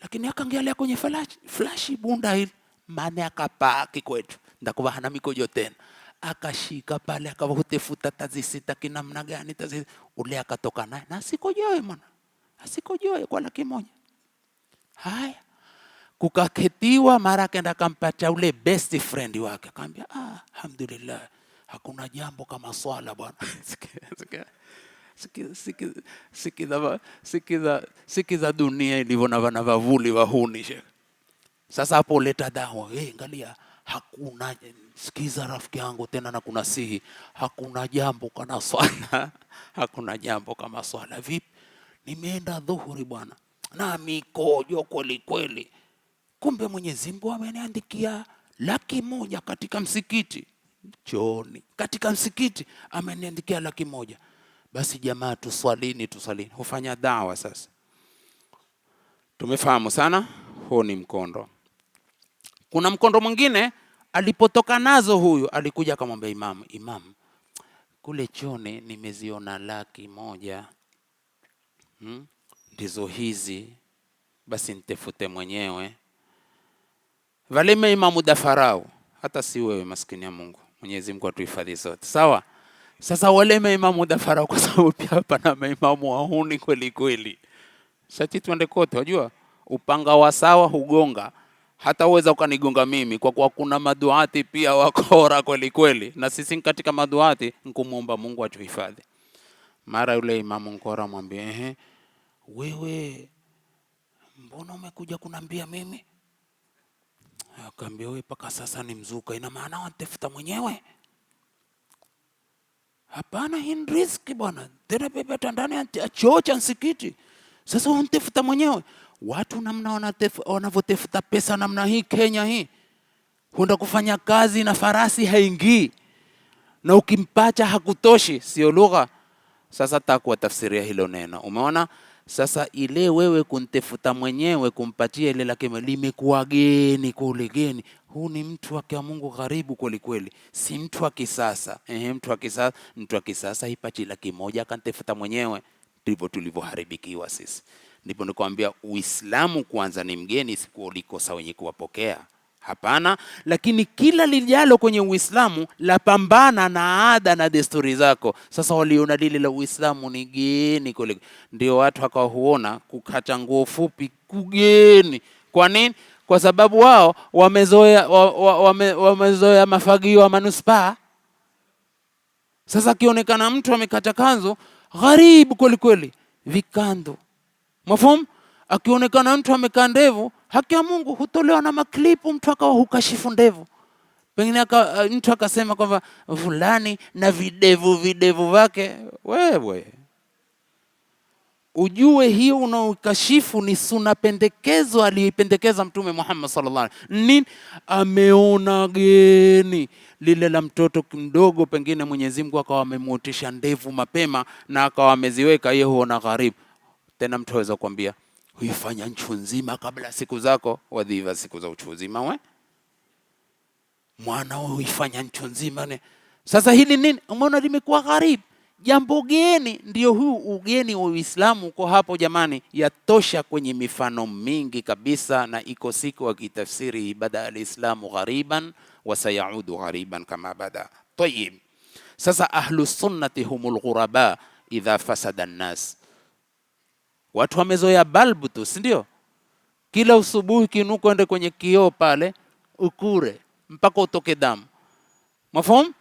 Lakini akaangalia kwenye flash bunda hili, mane akapaa kikwetu, ndakuwa hana mikojo tena. Akashika pale akavutefuta tazisita kinamna gani tazi ule, akatoka naye na sikojoe mwana, asikojoe kwa 100,000. Haya, kukaketiwa, mara akaenda akampata ule best friend wake, akamwambia alhamdulillah, hakuna jambo kama swala bwana. Sikiza dunia ilivyo na vavuli wahuni. Sasa hapo uleta dawa, angalia, hakuna, sikiza rafiki yangu tena na kunasihi, hakuna jambo kama swala. Hakuna jambo kama swala. Vipi? Nimeenda dhuhuri bwana, na mikojo kweli kweli. Kumbe Mwenyezi Mungu ameniandikia 100,000 katika msikiti chooni, katika msikiti ameniandikia 100,000. Basi jamaa, tuswalini. Hufanya dawa sasa. Tumefahamu sana, huo ni mkondo. Kuna mkondo mwingine alipotoka nazo huyu, alikuja akamwambia Imamu, kule chooni nimeziona 100,000. Ndizo hizi, basi nitafute mwenyewe. Valime Imamu dafarau, hata si wewe, maskini ya Mungu. Mwenyezi Mungu atuhifadhi sote. Sawa? Sasa wale Imamu dafarau, kwa sababu pia hapa na maimamu wahuni kweli kweli. Shati twende kote, unajua upanga wa sawa hugonga. Hata uweza ukanigonga mimi, kwa kuwa kuna maduati pia wakora kweli kweli, na sisi katika maduati nkumuomba Mungu atuhifadhi. Mara yule imamu nkora mwambie, wewe mbona umekuja kunambia mimi? Akaambia, wewe paka sasa ni mzuka, ina maana wanitafuta mwenyewe? Hapana, hii ni riziki bwana, tena bebe ndani ya choo cha msikiti. Sasa wanitafuta mwenyewe. Watu namna wanavyotafuta pesa namna hii Kenya hii, huenda kufanya kazi na farasi haingii, na ukimpacha hakutoshi, sio lugha. Sasa takuwa tafsiria hilo neno, umeona? Sasa ile wewe kuntafuta mwenyewe kumpatia ile lake limekuwa geni kule geni. Huu ni mtu wa Mungu gharibu kweli kweli, si mtu wa kisasa. Mtu wa kisasa hipachi 100,000 akantafuta mwenyewe. Ndivyo tulivyoharibikiwa sisi. Ndipo nikwambia Uislamu kwanza ni mgeni, siku ulikosa wenye kuwapokea. Hapana, lakini kila lijalo kwenye Uislamu la pambana na ada na desturi zako. Sasa waliona lile la Uislamu ni geni kule, ndio watu wakahuona kukata nguo fupi kugeni. Kwa nini? Kwa sababu wao wamezoea mafagio wa manuspaa. Sasa kionekana mtu amekata kanzu, gharibu kweli kweli, vikando. Mafhumu? Akionekana mtu amekaa ndevu, haki ya Mungu hutolewa na maklipu, mtu akawa hukashifu ndevu. Pengine mtu akasema kwamba fulani na videvu vake. Wewe ujue hiyo unaokashifu ni sunna pendekezo aliyependekeza Mtume Muhammad sallallahu alaihi wasallam. Nini? Ameona geni lile la mtoto mdogo, pengine Mwenyezi Mungu akawa amemuotisha ndevu mapema na akawa ameziweka, yeye huona gharibu. Tena mtu aweza kuambia huifanya nchu nzima kabla siku zako, wadhiva siku za uchu nzima we mwana huifanya nchu nzima. Sasa hili nini? Umeona limekuwa gharibu, jambo geni. Ndio huu ugeni wa Uislamu uko hapo jamani, yatosha kwenye mifano mingi kabisa, na iko siku wakitafsiri bada alislamu ghariban wa sayaudu ghariban kama bada. Tayyib, sasa ahlus sunnati humul ghuraba idha fasada an-nas. Watu wamezoea balbu tu, si ndio? Kila usubuhi kinuko ende kwenye kioo pale ukure mpaka utoke damu. Mafahamu?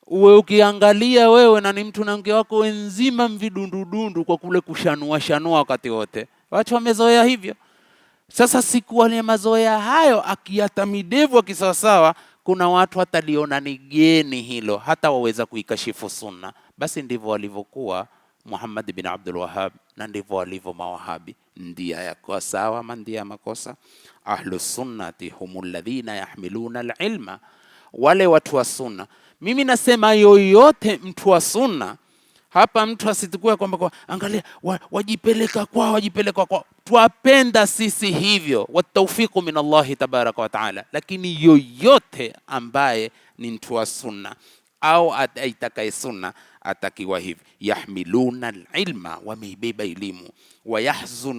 Uwe ukiangalia wewe na ni mtu na mke wako wenzima mvidundudundu kwa kule kushanua wakati wote. Watu wamezoea hivyo. Sasa siku wale mazoea hayo akiata midevu akisawasawa, kuna watu hataliona ni geni hilo, hata waweza kuikashifu sunna. Basi ndivyo walivyokuwa Muhammad bin Abdul Wahhab, na ndivyo walivyo mawahabi. Ndia yako sawa ama ndia makosa? Ahlus sunnati humul ladhina yahmiluna alilma, wale watu wa sunna. Mimi nasema yoyote mtu wa sunna hapa, mtu asitukue kwamba angalia wajipeleka kwa tuapenda sisi hivyo, watawfiqu min Allah tabaraka wa taala. Lakini yoyote ambaye ni mtu wa sunna au aitakaye sunna atakiwa hivi, yahmiluna alilma, wameibeba elimu,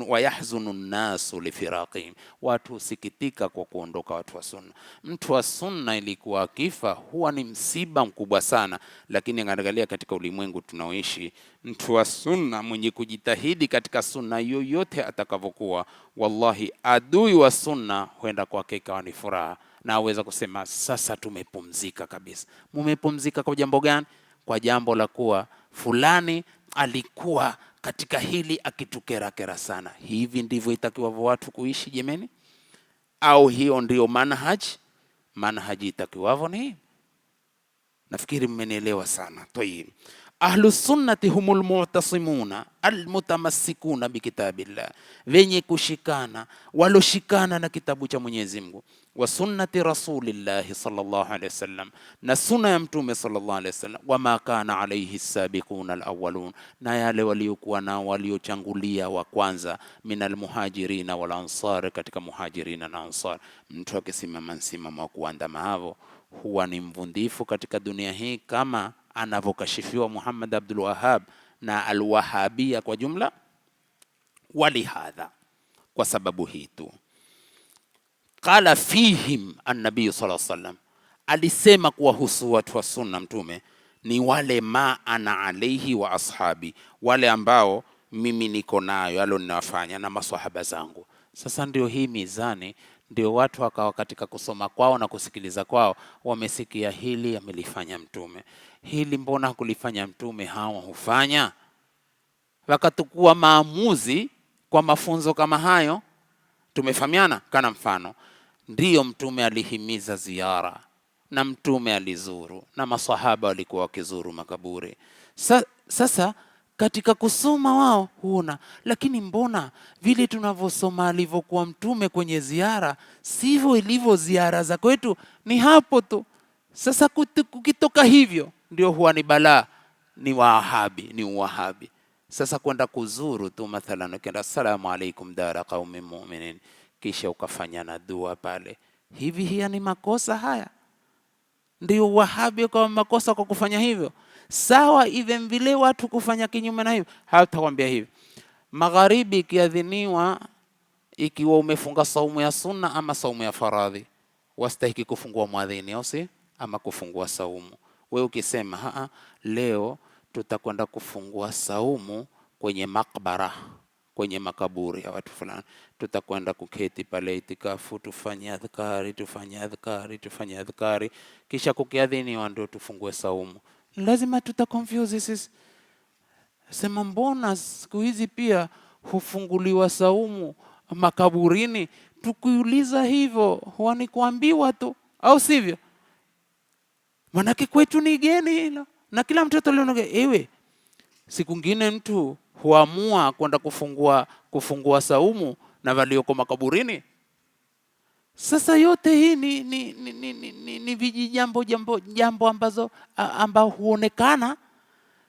wayahzunu nasu lifiraqihim, watu sikitika kwa kuondoka watu wa sunna. Mtu wa sunna ilikuwa akifa huwa ni msiba mkubwa sana, lakini angalia katika ulimwengu tunaoishi, mtu wa sunna mwenye kujitahidi katika sunna yoyote atakavyokuwa, wallahi adui wa sunna huenda kwake ikawa ni furaha, na aweza kusema sasa tumepumzika kabisa. Mumepumzika kwa jambo gani? Kwa jambo la kuwa fulani alikuwa katika hili akitukera sana. Hivi ndivyo itakiwa watu kuishi jemeni? Au hiyo ndio manhaji itakiwavyo? Ni nafikiri mmenielewa sana. Tayeb, Ahlus sunnati humul mu'tasimuna almutamassikuna bikitabillah, wenye kushikana waloshikana na kitabu cha Mwenyezi Mungu, wa sunnati rasulillahi sallallahu alaihi wasallam, na sunna ya mtume sallallahu alaihi wasallam, wama kana alaihi sabiquna alawwalun, na yale waliokuwa nao waliochangulia wa kwanza, min almuhajirina wal ansar, katika muhajirina na ansar. Mtu akisimama msimamo wa kuandama hao huwa ni mvundifu katika dunia hii, kama anavyokashifiwa Muhammad Abdul Wahhab na alwahabia kwa jumla. Walihadha, kwa sababu hii tu, qala fihim an-nabiy sallallahu alaihi wasallam, alisema kuwahusu watu wa sunna mtume ni wale ma ana alaihi wa ashabi, wale ambao mimi niko nayo yalo ninawafanya na maswahaba zangu. Sasa ndio hii mizani, ndio watu wakawa katika kusoma kwao na kusikiliza kwao wamesikia hili amelifanya mtume, hili mbona hakulifanya mtume, hawa hufanya, wakatukua maamuzi kwa mafunzo kama hayo. Tumefahamiana? Kana mfano, ndiyo mtume alihimiza ziara na mtume alizuru na maswahaba walikuwa wakizuru makaburi. Sasa katika kusoma wao huona, lakini mbona vile tunavyosoma alivyokuwa mtume kwenye ziara sivyo ilivyo ziara za kwetu, ni hapo tu. Sasa kukitoka hivyo ndio huwa ni balaa, ni wahabi, ni uwahabi. Sasa kwenda kuzuru tu, mathalan ukienda assalamu alaikum dara qaumin mu'minin, kisha ukafanya na dua pale, hivi hiya ni makosa haya? Ndio wahabi kwa makosa kwa kufanya hivyo? Sawa, even vile watu kufanya kinyume na hivyo, hatakwambia hivi. Magharibi ikiadhiniwa, ikiwa umefunga saumu ya sunna ama saumu ya faradhi, wastahiki kufungua muadhini au si, ama kufungua saumu. Wewe ukisema leo tutakwenda kufungua saumu kwenye makbara, kwenye makaburi ya watu fulani, tutakwenda kuketi pale itikafu, tufanye adhkari, kisha kukiadhiniwa ndio tufungue saumu. Lazima tutakonfuse sisi. Sema mbona siku hizi pia hufunguliwa saumu makaburini? Tukiuliza hivyo huwa ni kuambiwa tu, au sivyo? Manake kwetu ni geni hilo, na kila mtoto leo ewe, siku ngine mtu huamua kwenda kufungua saumu na walioko makaburini. Sasa yote hii ni vijijambo ambao huonekana.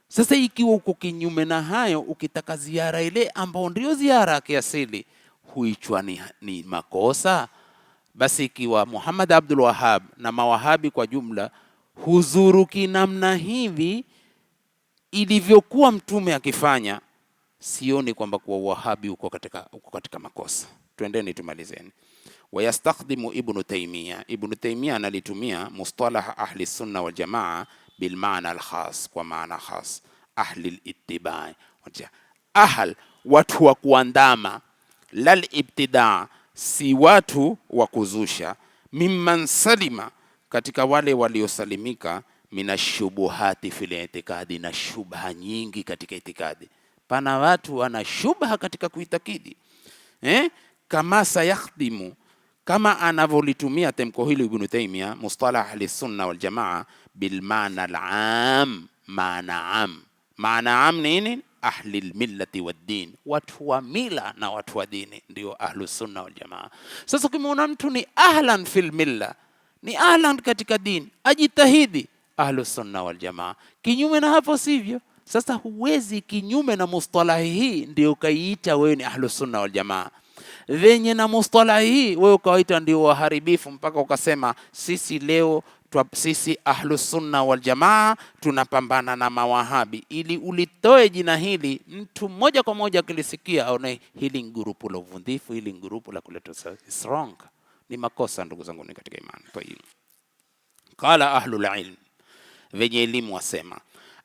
Sasa ikiwa uko kinyume na hayo, ukitaka ziara ile ambao ndio ziara ya kiasili, huichwa ni makosa. Basi ikiwa Muhammad Abdul Wahhab na mawahabi kwa jumla huzuru kinamna hivi ilivyokuwa mtume akifanya, sioni kwamba kuwa wahabi uko katika makosa. Twendeni tumalizeni. Wayastakhdimu Ibn Taymiyyah analitumia mustalah ahli sunna wal jamaa bil maana al khas, kwa maana khas, ahli al ittiba, watu wa kuandama, lal ibtida, si watu wa kuzusha, mimman salima, katika wale waliosalimika, minashubuhati fil itikadi, na shubha nyingi katika itikadi. Pana watu wana shubha katika kuitakidi, kama sayakhdimu, kama anavyolitumia temko hili Ibn Taymiyyah mustalah ahli sunna wal jamaa bil maana al am, maana am nini? Ahli al millati wad din, watu wa mila na watu wa dini, ndio ahlu sunna wal jamaa. Sasa ukimwona mtu ni ahlan fil milla, ni ahlan katika dini, ajitahidi, ahlu sunna wal jamaa. Kinyume na hapo sivyo. Sasa huwezi kinyume na mustalahi hii ndio ukaiita wewe ni ahlu sunna wal jamaa, venye na mustalahi hii wewe ukawaita ndio waharibifu, mpaka ukasema sisi leo sisi ahlu sunna wal jamaa tunapambana na mawahabi. Ili ulitoe jina hili, mtu moja kwa moja akilisikia aone hili ngurupu la uvundifu, hili ngurupu la kuleta strong. Ni makosa ndugu zangu ni katika imani. Kwa hiyo qala ahlul ilm, venye elimu wasema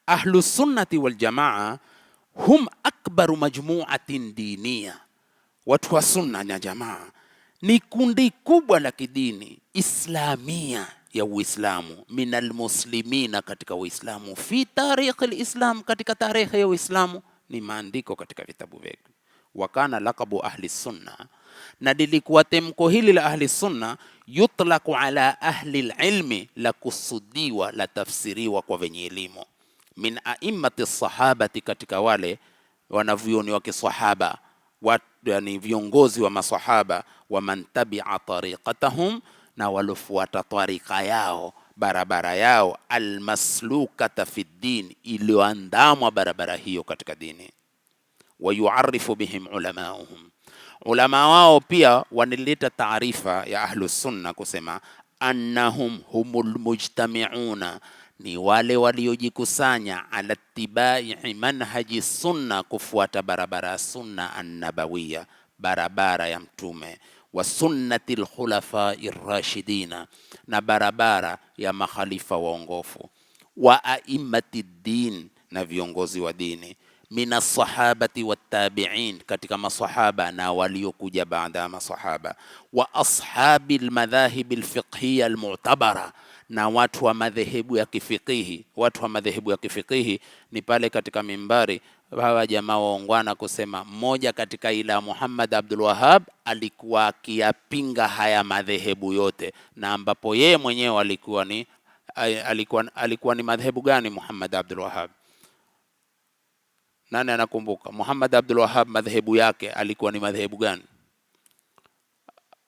ahlu sunnati wal jamaa hum akbaru majmu'atin diniya, watu wa sunna na jamaa ni kundi kubwa la kidini islamia ya Uislamu, minal muslimina, katika Uislamu, fi tarikh alislam, katika tarehe ya Uislamu, ni maandiko katika vitabu vyetu. Wakana laqabu ahli sunna, na lilikuwa temko hili la ahli sunna, yutlaqu ala ahli alilmi, la kusudiwa, la tafsiriwa kwa wenye elimu. min a'immati sahabati, katika wale wanavyuoni wa kisahaba, yani viongozi wa masahaba, wa man tabi'a tariqatahum, na walofuata tariqa yao, barabara yao, almaslukata fi din, iliyoandamwa barabara hiyo katika dini. Wa yu'arrifu bihim ulamauhum, ulama wao pia wanileta taarifa ya ahlus sunna kusema annahum humul mujtami'una, ni wale waliojikusanya ala tibai manhaji sunna, kufuata barabara sunna annabawiya, barabara ya mtume, wa sunnati alkhulafai rashidina, na barabara ya makhalifa waongofu, wa a'immati din, na viongozi wa dini, mina sahabati wattabi'in, katika masahaba na waliokuja baada ya masahaba, wa ashabi almadhahib alfiqhiyya almu'tabara, na watu wa madhehebu ya kifikihi. Watu wa madhehebu ya kifikihi ni pale katika mimbari hawa jamaa waongwana kusema, mmoja katika ila Muhammad Abdul Wahhab alikuwa akiyapinga haya madhehebu yote, na ambapo yeye mwenyewe alikuwa ni madhehebu gani Muhammad Abdul Wahhab? Nani anakumbuka? Muhammad Abdul Wahhab madhehebu yake alikuwa ni madhehebu gani?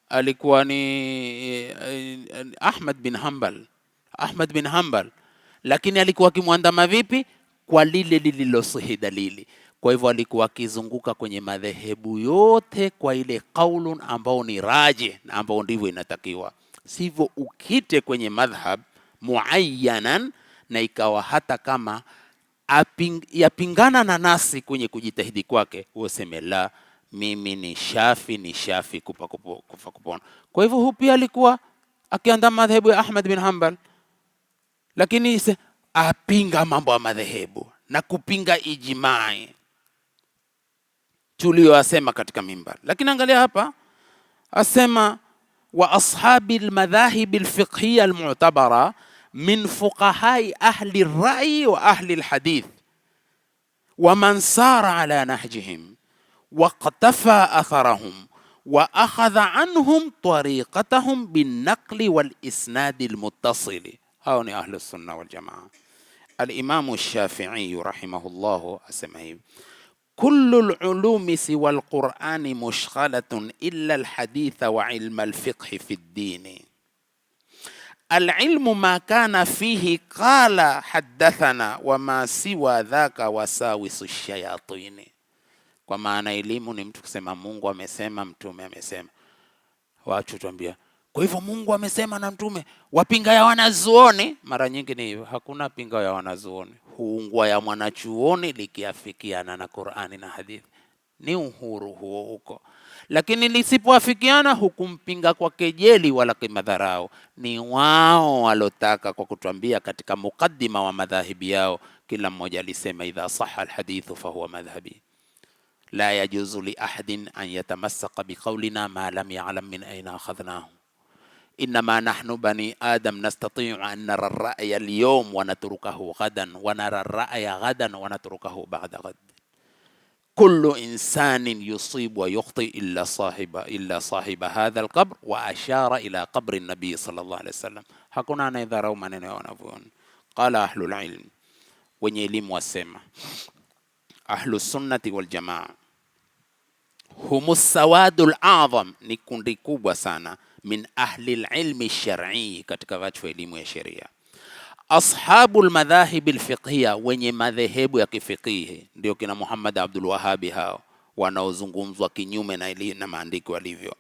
Alikuwa ni Ahmad bin Hanbal, lakini alikuwa akimwandama vipi? Kwa lile lililosihi dalili. Kwa hivyo alikuwa akizunguka kwenye madhehebu yote kwa ile kaulun ambao ni raje, na ambao ndivyo inatakiwa, sivyo ukite kwenye madhhab muayyanan na ikawa hata kama yapingana na nasi kwenye kujitahidi kwake, useme la, mimi ni shafi kufa kupona. Kwa hivyo huyu pia alikuwa akiandama madhehebu ya Ahmad bin Hanbal, lakini apinga mambo ya madhehebu na kupinga ijmai tuliyosema katika mimbar. Lakini angalia hapa, asema wa ashabi almadhahib alfiqhiyya almu'tabara min fuqahai ahli ar-ra'yi wa ahli al-hadith wa man sara ala nahjihim wa qatafa atharahum wa akhadha anhum tariqatahum bin naqli wal isnad al-muttasil. Hao ni ahli sunna wal jamaa. Al-Imam Shafi'i rahimahullah asema hivi, kullu al-ulumi siwa al-Qur'ani mushghalatun illa al-haditha wa ilma al-fiqh fi ad-din. Al-ilmu ma kana fihi qala haddathana wa ma siwa dhaka wasawisu ash-shayatin. Kwa maana elimu ni mtu kusema Mungu amesema, mtume amesema. Watu tuambia, kwa hivyo Mungu amesema na mtume, wapinga ya wanazuoni. Mara nyingi ni hivyo, hakuna pinga ya wanazuoni, huungwa ya mwanachuoni likiafikiana na Qur'ani na hadithi, ni uhuru huo huko. Lakini lisipoafikiana hukumpinga kwa kejeli wala kimadharau. Ni wao walotaka kwa kutuambia katika mukaddima wa madhahibi yao, kila mmoja alisema idha sahha alhadithu fahuwa madhhabi, la yajuzu li ahadin an yatamassaqa biqawlina ma lam ya'lam min ayna akhadnahu, inma nahnu bani adam nastati'u an nara ar-ra'ya al-yawm wa natrukahu ghadan wa nara ar-ra'ya ghadan wa natrukahu ba'da ghad. Kullu insanin yusibu wa yukhti illa sahiba hadha al-qabr, wa ashara ila qabri an-nabi sallallahu alayhi wasallam. Hakuna anayedharau maneno ya wanavyuoni. Qala ahlul ilm, wenye elimu wasema, ahlus sunnati wal jamaa humus sawadul a'zam, ni kundi kubwa sana, min ahli al-ilmi shar'i, katika watu wa elimu ya sheria. Ashabul madhahib al-fiqhiyya, wenye madhehebu ya kifikihi, ndio kina Muhammad Abdul Wahhabi, hao wanaozungumzwa kinyume na maandiko yalivyo.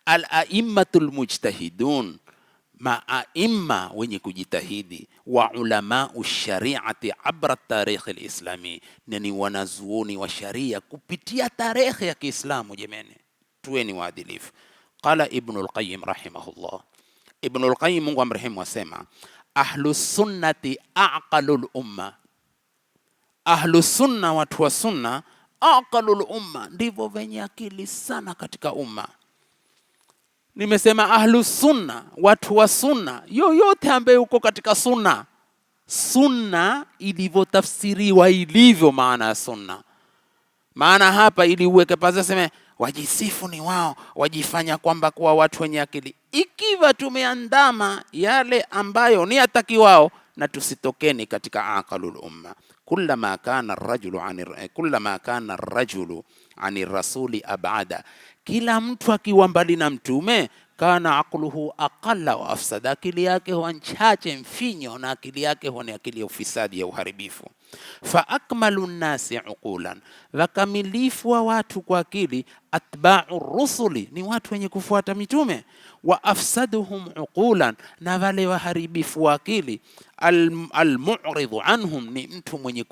Al-a'immatul mujtahidun, maaimma wenye kujitahidi, wa ulama ushariati abra tarikh alislami, ni wanazuoni wa sharia kupitia tarehe ya Kiislamu. Jemeni, tuweni waadilifu. Qala Ibn al-Qayyim rahimahullah, Ibn al-Qayyim Mungu amrehemu, wasema ahlus sunnati aqalul umma, ahlus sunna, watu wa sunna, aqalul umma, ndivyo venye akili sana katika umma. Nimesema ahlus sunna, watu wa sunna, yoyote ambaye uko katika sunna, sunna ilivyotafsiriwa ilivyo maana ya sunna. Maana hapa ili uweke paza, sema wajisifu ni wao, wajifanya kwamba kuwa watu wenye akili. Ikiwa tumeandama yale ambayo ni atakiwao, na tusitokeni katika aqalul umma. Kullama kana ar-rajulu ani rasuli abada, kila mtu akiwa mbali na mtume, kana aqluhu aqalla wa afsada, akili yake huwa chache mfinyo, na akili yake huwa ni akili ya ufisadi, ya uharibifu. Fa akmalu nnasi uqulan, wakamilifu wa watu kwa akili, atba'u rusuli, ni watu wenye kufuata mitume. Wa afsaduhum uqulan, na wale waharibifu wa akili, almu'ridhu anhum, ni mtu mwenye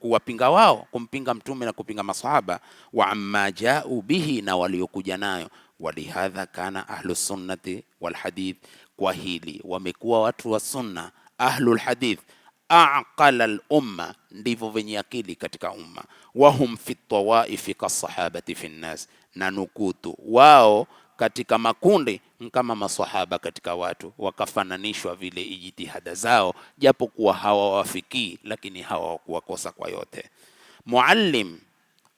kuwapinga wao, kumpinga mtume na kupinga masahaba. Wa amma ja'u bihi, na waliokuja nayo. Walihadha kana ahlu sunnati wal hadith, kwa hili wamekuwa watu wa sunna ahlul hadith aqala al umma, ndivyo venye akili katika umma. Wahum fi tawaifi kasahabati fi nnas, na nukutu wao katika makundi kama maswahaba katika watu, wakafananishwa vile ijtihada zao, japo kuwa hawawafikii, lakini hawakuwakosa kwa yote. Muallim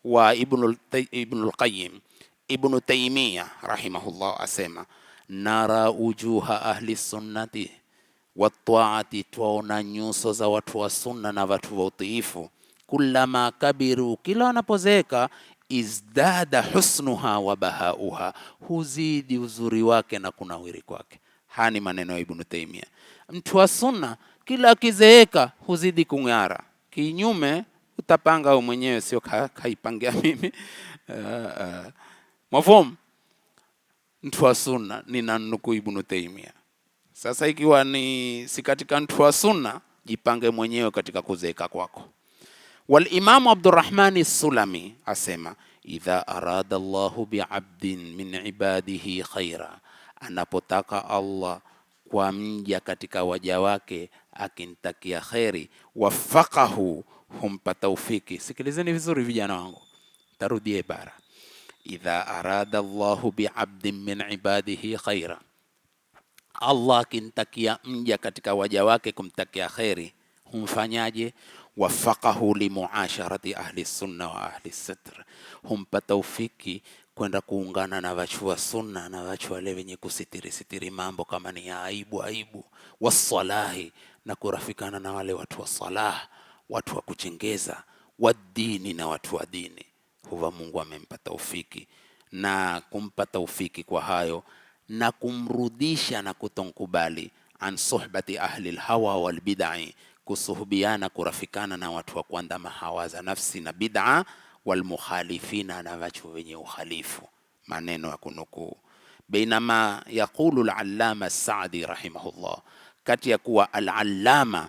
wa Ibnul Qayyim, Ibn Taymiyyah rahimahullah asema, nara ujuha ahli sunnati wa taati, twaona nyuso za watu wa sunna na watu wa utiifu. Kullama kabiru, kila wanapozeeka, izdada husnuha wa bahauha, huzidi uzuri wake na kunawiri kwake. Hani maneno ya Ibn Taymiyyah. Mtu wa sunna kila akizeeka huzidi kung'ara, kinyume utapanga wewe mwenyewe, sio kaipangia mimi. Mafhum? Mtu wa sunna ninanukuu Ibn Taymiyyah. Sasa ikiwa ni si katika mtu wa sunna, jipange mwenyewe katika kuzeeka kwako. Wal Imam Abdurrahman as-Sulami asema, idha arada Allahu bi'abdin min ibadihi khaira, anapotaka Allah kwa mja katika waja wake akintakia khairi, wafaqahu, humpa taufiki. Sikilizeni vizuri vijana wangu, tarudie bara. Idha arada Allahu bi'abdin min ibadihi khaira, Allah akintakia mja katika waja wake kumtakia khairi, humfanyaje? Wafaqahu limuasharati ahli sunna wa ahli sitr, humpa taufiki kwenda kuungana na watu wa sunna na watu wale wenye kusitiri mambo kama ni aibu. Wasalahi, na kurafikana na wale watu wa salah, watu wa kuchengeza. Wadini, na watu wa dini. Huwa Mungu amempa taufiki, na kumpa taufiki kwa hayo na kumrudisha na kutonkubali an suhbati ahli alhawa wal bid'i, kusuhubiana kurafikana na watu wa kuandama hawa za nafsi na bid'a, wal mukhalifina, na watu wenye ukhalifu. Maneno ya kunukuu. Bainama yaqulu al-allama as-Sa'di rahimahullah, kati ya kuwa al-allama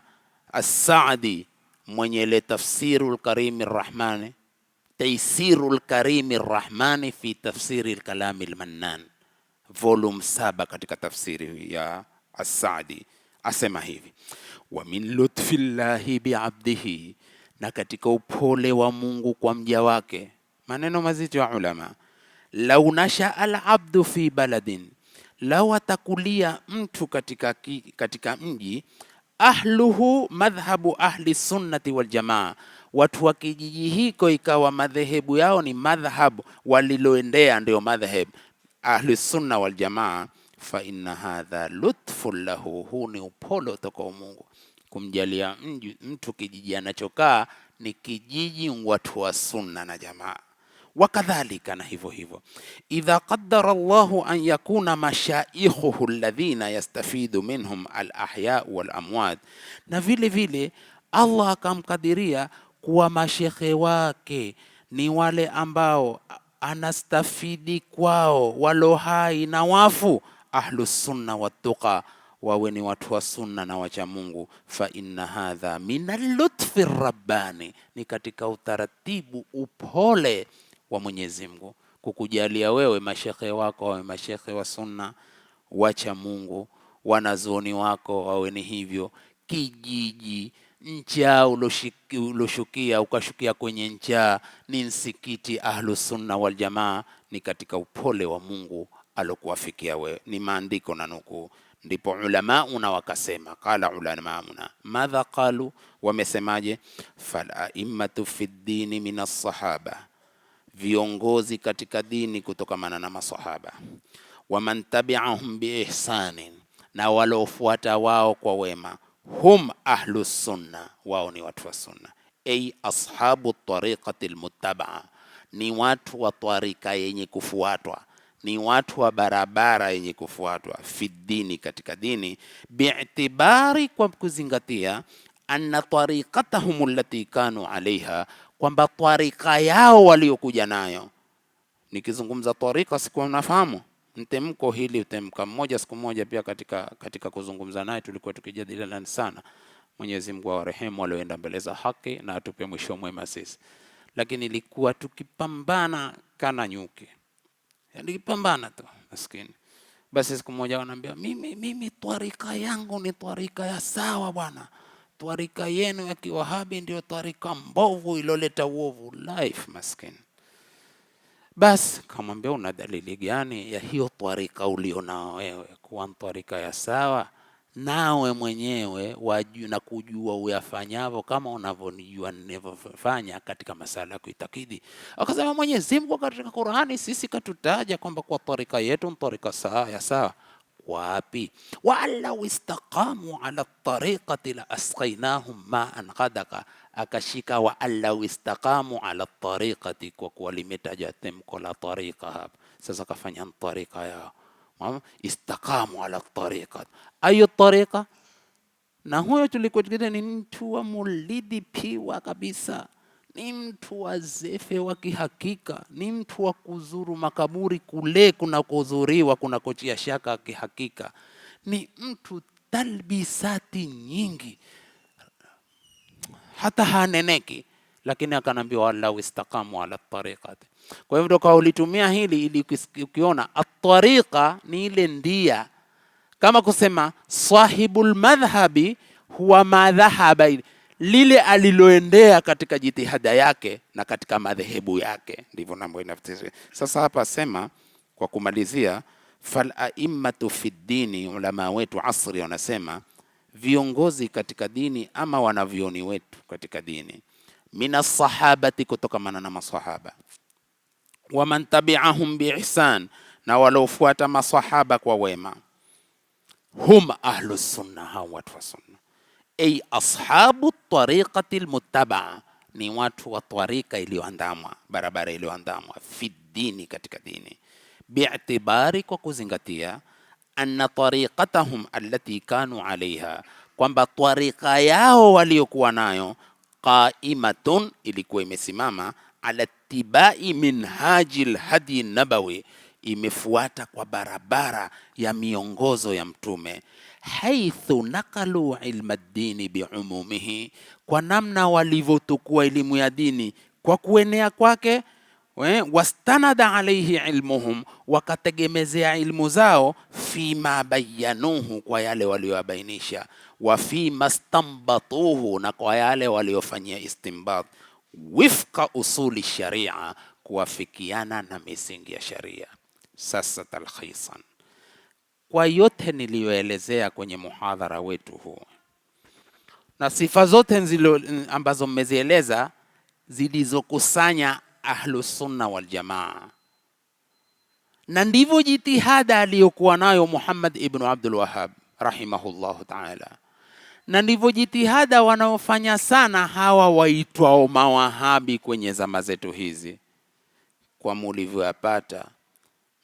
as-Sa'di mwenye le tafsirul karimir rahmani, taysirul karimir rahmani fi tafsiril kalamil mannan, volume 7 katika tafsiri ya as-Sa'di asema hivi, wa min lutfillahi bi'abdihi, na katika upole wa Mungu kwa mja wake. Maneno mazito ya ulama. Lau nasha al-abdu fi baladin, lau atakulia mtu katika mji, ahluhu madhhabu ahli sunnati wal jamaa, watu wa kijiji hiko ikawa madhehebu yao ni madhhabu waliloendea, ndio madhhabu ahli sunna wal jamaa, fa inna hadha lutfun lahu, huu ni upole kutoka Mungu kumjalia mtu kijiji anachokaa ni kijiji watu wa sunna na jamaa. Wakadhalika, na hivyo idha qaddara Allahu an yakuna mashaikhuhu alladhina yastafidu minhum al-ahya wal amwat, na vile Allah akamkadiria kuwa mashekhe wake ni wale ambao anastafidi kwao walo hai na wafu. Ahlus sunna wattuqa, wawe ni watu wa sunna na wacha Mungu. Fa inna hadha minal lutfi rabbani, ni katika utaratibu upole wa Mwenyezi Mungu kukujalia wewe mashekhe wako wawe mashekhe wa sunna, wacha Mungu, wanazuoni wako wawe ni hivyo. Kijiji ncha uloshukia ukashukia kwenye ncha ni msikiti Ahlus sunna wal jamaa, ni katika upole wa Mungu alokuwafikia wewe. Ni maandiko na nukuu. Ndipo ulamauna wakasema, qala ulamauna madha qalu, wamesemaje? Fal a'immatu fi ddini min as-sahaba, viongozi katika dini kutokamana na masahaba, wa man tabi'ahum bi ihsanin, na walofuata wao kwa wema, hum ahlu sunna, wao ni watu wa sunna. Ay ashabu tariqati almuttabaa, ni watu wa tarika yenye kufuatwa, ni watu wa barabara yenye kufuatwa. Fi dini, katika dini. Bi'tibari, kwa kuzingatia. Anna tariqatahum allati kanu alaiha, kwamba tarika yao waliokuja nayo. Nikizungumza tarika, sikuwa mnafahamu mtemko hili, utemka mmoja. Siku moja pia katika kuzungumza naye tulikuwa tukijadiliana sana. Mwenyezi Mungu awarehemu walioenda mbele za haki na atupe mwisho mwema sisi. Lakini ilikuwa tukipambana kana nyuki, yani kipambana tu maskini. Basi siku moja wananiambia, mimi twarika yangu ni twarika ya sawa bwana, twarika yenu ya kiwahabi ndio twarika mbovu iloleta uovu life maskini. Basi kamwambia, una dalili gani ya hiyo twarika ulionao wewe kuwa twarika ya sawa? Nawe mwenyewe wajua na kujua uyafanyavyo kama unavyonijua ninavyofanya katika masala ya kuitakidi. Akasema Mwenyezi Mungu katika Qur'ani sisi katutaja kwamba kwa twarika yetu twarika sawa ya sawa. Wapi? Walau istaqamu ala tariqati la asqainahum ma'an ghadaka. Akashika walau istaqamu ala tariqati, kwa kuwa limetaja temko la tariqa hapa. Sasa kafanya tariqa yao, istaqamu ala tariqa. Ayo tariqa? Na huyo tulikuwa tukita ni mtu wa mulidi piwa kabisa, ni mtu wa zefe wa kihakika, ni mtu wa kuzuru makaburi kule kuna kuzuriwa kuna kochia shaka kihakika, ni mtu talbisati nyingi hata haneneki. Lakini akanambia walau istaqamu ala tariqati. Kwa hivyo kwa ulitumia hili ili ukiona at-tariqa ni ile ndia, kama kusema sahibul madhhabi huwa madhhaba, lile aliloendea katika jitihada yake na katika madhehebu yake, ndivyo nambo inafsiri. Sasa hapa sema kwa kumalizia, fal a'immatu fi dini, ulama wetu asri wanasema viongozi katika dini ama wanavyoni wetu katika dini, mina sahabati, kutokamana na masahaba, wa man tabi'ahum bi ihsan, na walofuata masahaba kwa wema, hum ahlu sunna, hao watu wa sunna. Ay ashabu tariqati almuttabaa, ni watu wa tarika iliyoandamwa, barabara iliyoandamwa, fi dini, katika dini. Bi'tibari, kwa kuzingatia, anna tariqatahum allati kanu alaiha, kwamba tarika yao waliokuwa nayo, qaimatun, ilikuwa imesimama, ala tibai minhajil hadi nabawi, imefuata kwa barabara ya miongozo ya Mtume. Haithu naqalu ilma dini biumumihi, kwa namna walivyotukua elimu ya dini kwa kuenea kwake. Wastanada alaihi ilmuhum, wakategemezea ilmu zao, fima bayanuhu, kwa yale waliyobainisha, wa fima stambatuhu, na kwa yale waliofanyia istinbat, wifqa usuli sharia, kuwafikiana na misingi ya sharia. Sasa talkhisan, kwa yote niliyoelezea kwenye muhadhara wetu huu na sifa zote ambazo mmezieleza zilizokusanya ahlu sunna wal jamaa, na ndivyo jitihada aliyokuwa nayo Muhammad ibn Abdul Wahhab rahimahullahu ta'ala, na ndivyo jitihada wanaofanya sana hawa waitwao mawahabi kwenye zama zetu hizi. Kwa mulivyoyapata,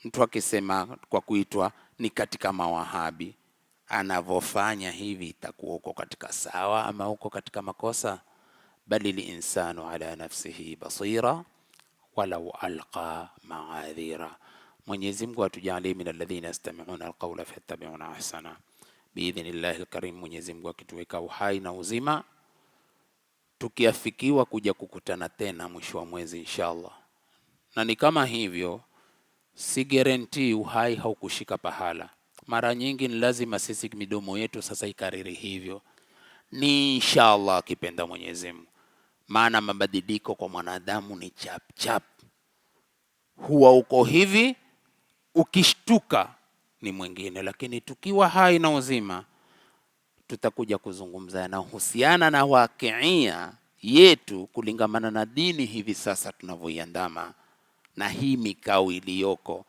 mtu akisema kwa kuitwa ni katika mawahabi, anavofanya hivi itakuwa uko katika sawa ama uko katika makosa? Bali linsanu ala nafsihi basira walau alqa ma'adhira. Mwenyezi Mungu atujalie min alladhina yastami'una alqawla fayattabi'una ahsana biidhnillahi alkarim. Mwenyezi Mungu akituweka uhai na uzima, tukiafikiwa kuja kukutana tena mwisho wa mwezi inshallah. Na ni kama hivyo, si guarantee uhai haukushika pahala. Mara nyingi ni lazima sisi midomo yetu sasa ikariri hivyo, ni inshallah akipenda Mwenyezi Mungu. Maana mabadiliko kwa mwanadamu ni chap chap, huwa uko hivi, ukishtuka ni mwingine. Lakini tukiwa hai na uzima, tutakuja kuzungumza na husiana na waqiia yetu kulingamana na dini hivi sasa tunavyoiandama, na hii mikao iliyoko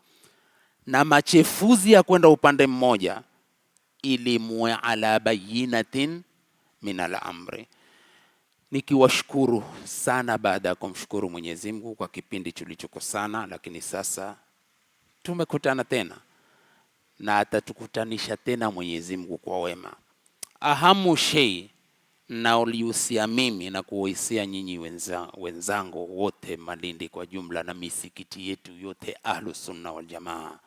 na machefuzi ya kwenda upande mmoja, ili muwe ala bayinatin min al-amri. Nikiwashukuru sana baada ya kumshukuru Mwenyezi Mungu kwa kipindi tulichokosana, lakini sasa tumekutana tena na atatukutanisha tena Mwenyezi Mungu kwa wema. Ahamu shei na ulihusia mimi na kuwahusia nyinyi wenzangu wote Malindi kwa jumla na misikiti yetu yote Ahlus Sunna wal Jamaa,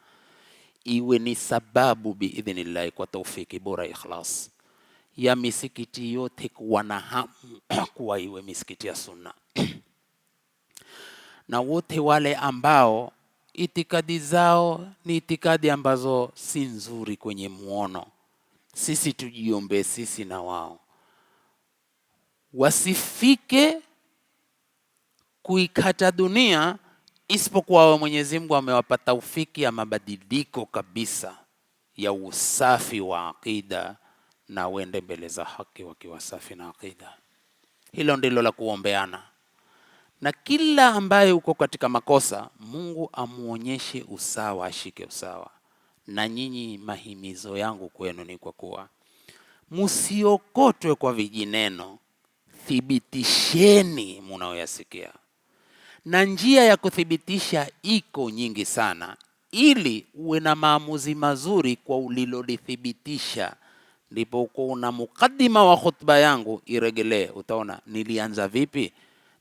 iwe ni sababu biidhnillah, kwa taufiki bora ikhlas ya misikiti yote kuwa na hamu kuwa iwe misikiti ya sunna na wote wale ambao itikadi zao ni itikadi ambazo si nzuri kwenye muono, sisi tujiombe sisi na wao wasifike kuikata dunia, isipokuwa wa Mwenyezi Mungu amewapa taufiki ya mabadiliko kabisa ya usafi wa akida, na wende mbele za haki wakiwa safi na akida. Hilo ndilo la kuombeana, na kila ambaye uko katika makosa Mungu amuonyeshe usawa, ashike usawa. Na nyinyi mahimizo yangu kwenu ni kwa kuwa musiokotwe kwa vijineno, thibitisheni munaoyasikia, na njia ya kuthibitisha iko nyingi sana, ili uwe na maamuzi mazuri kwa ulilolithibitisha. Ndipo uko una mukaddima wa khutba yangu iregelee, utaona nilianza vipi.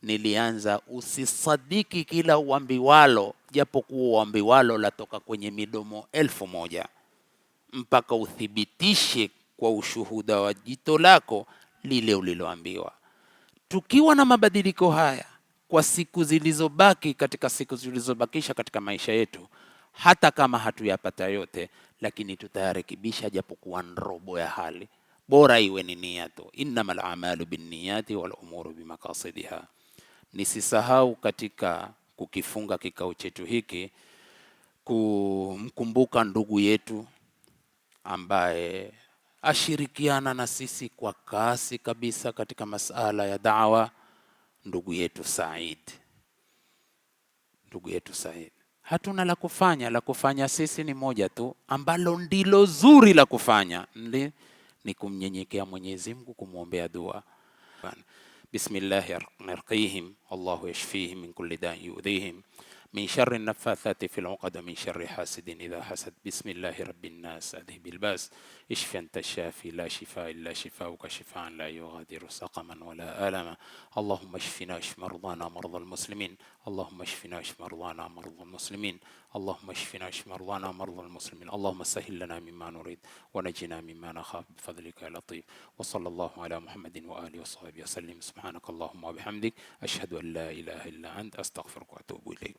Nilianza usisadiki kila uambiwalo, japokuwa uambiwalo latoka kwenye midomo 1000, mpaka uthibitishe kwa ushuhuda wa jito lako lile uliloambiwa. Tukiwa na mabadiliko haya kwa siku zilizobaki, katika siku zilizobakisha katika maisha yetu, hata kama hatuyapata yote, lakini tutayarekebisha japokuwa robo ya hali. Bora iwe ni nia tu, innamal a'malu binniyati wal umuru bimaqasidiha. Nisisahau katika kukifunga kikao chetu hiki kumkumbuka ndugu yetu ambaye ashirikiana na sisi kwa kasi kabisa katika masala ya da'wa, ndugu yetu Said. Ndugu yetu Said, hatuna la kufanya. La kufanya sisi ni moja tu, ambalo ndilo zuri la kufanya, ni kumnyenyekea Mwenyezi Mungu, kumwombea dua. Bismillahirrahmanirrahim. Allahu yashfihim min kulli da'in yu'dhihim min sharri nafathati fil 'uqad min sharri hasidin idha hasad. Bismillahi rabbin nas adhibil bas ishfi anta shafi la shifa illa shifauka shifaan la yughadiru saqaman wala alama. Allahumma ishfina washfi mardana mardal muslimin. Allahumma ishfina washfi mardana mardal muslimin. Allahumma ishfina washfi mardana mardal muslimin. Allahumma sahhil lana mimma nurid wa najina mimma nakhaf bifadlika ya latif. Wa sallallahu ala Muhammadin wa alihi wa sahbihi wa sallim. Subhanakallahumma wa bihamdik ashhadu an la ilaha illa anta astaghfiruka wa atubu ilayk.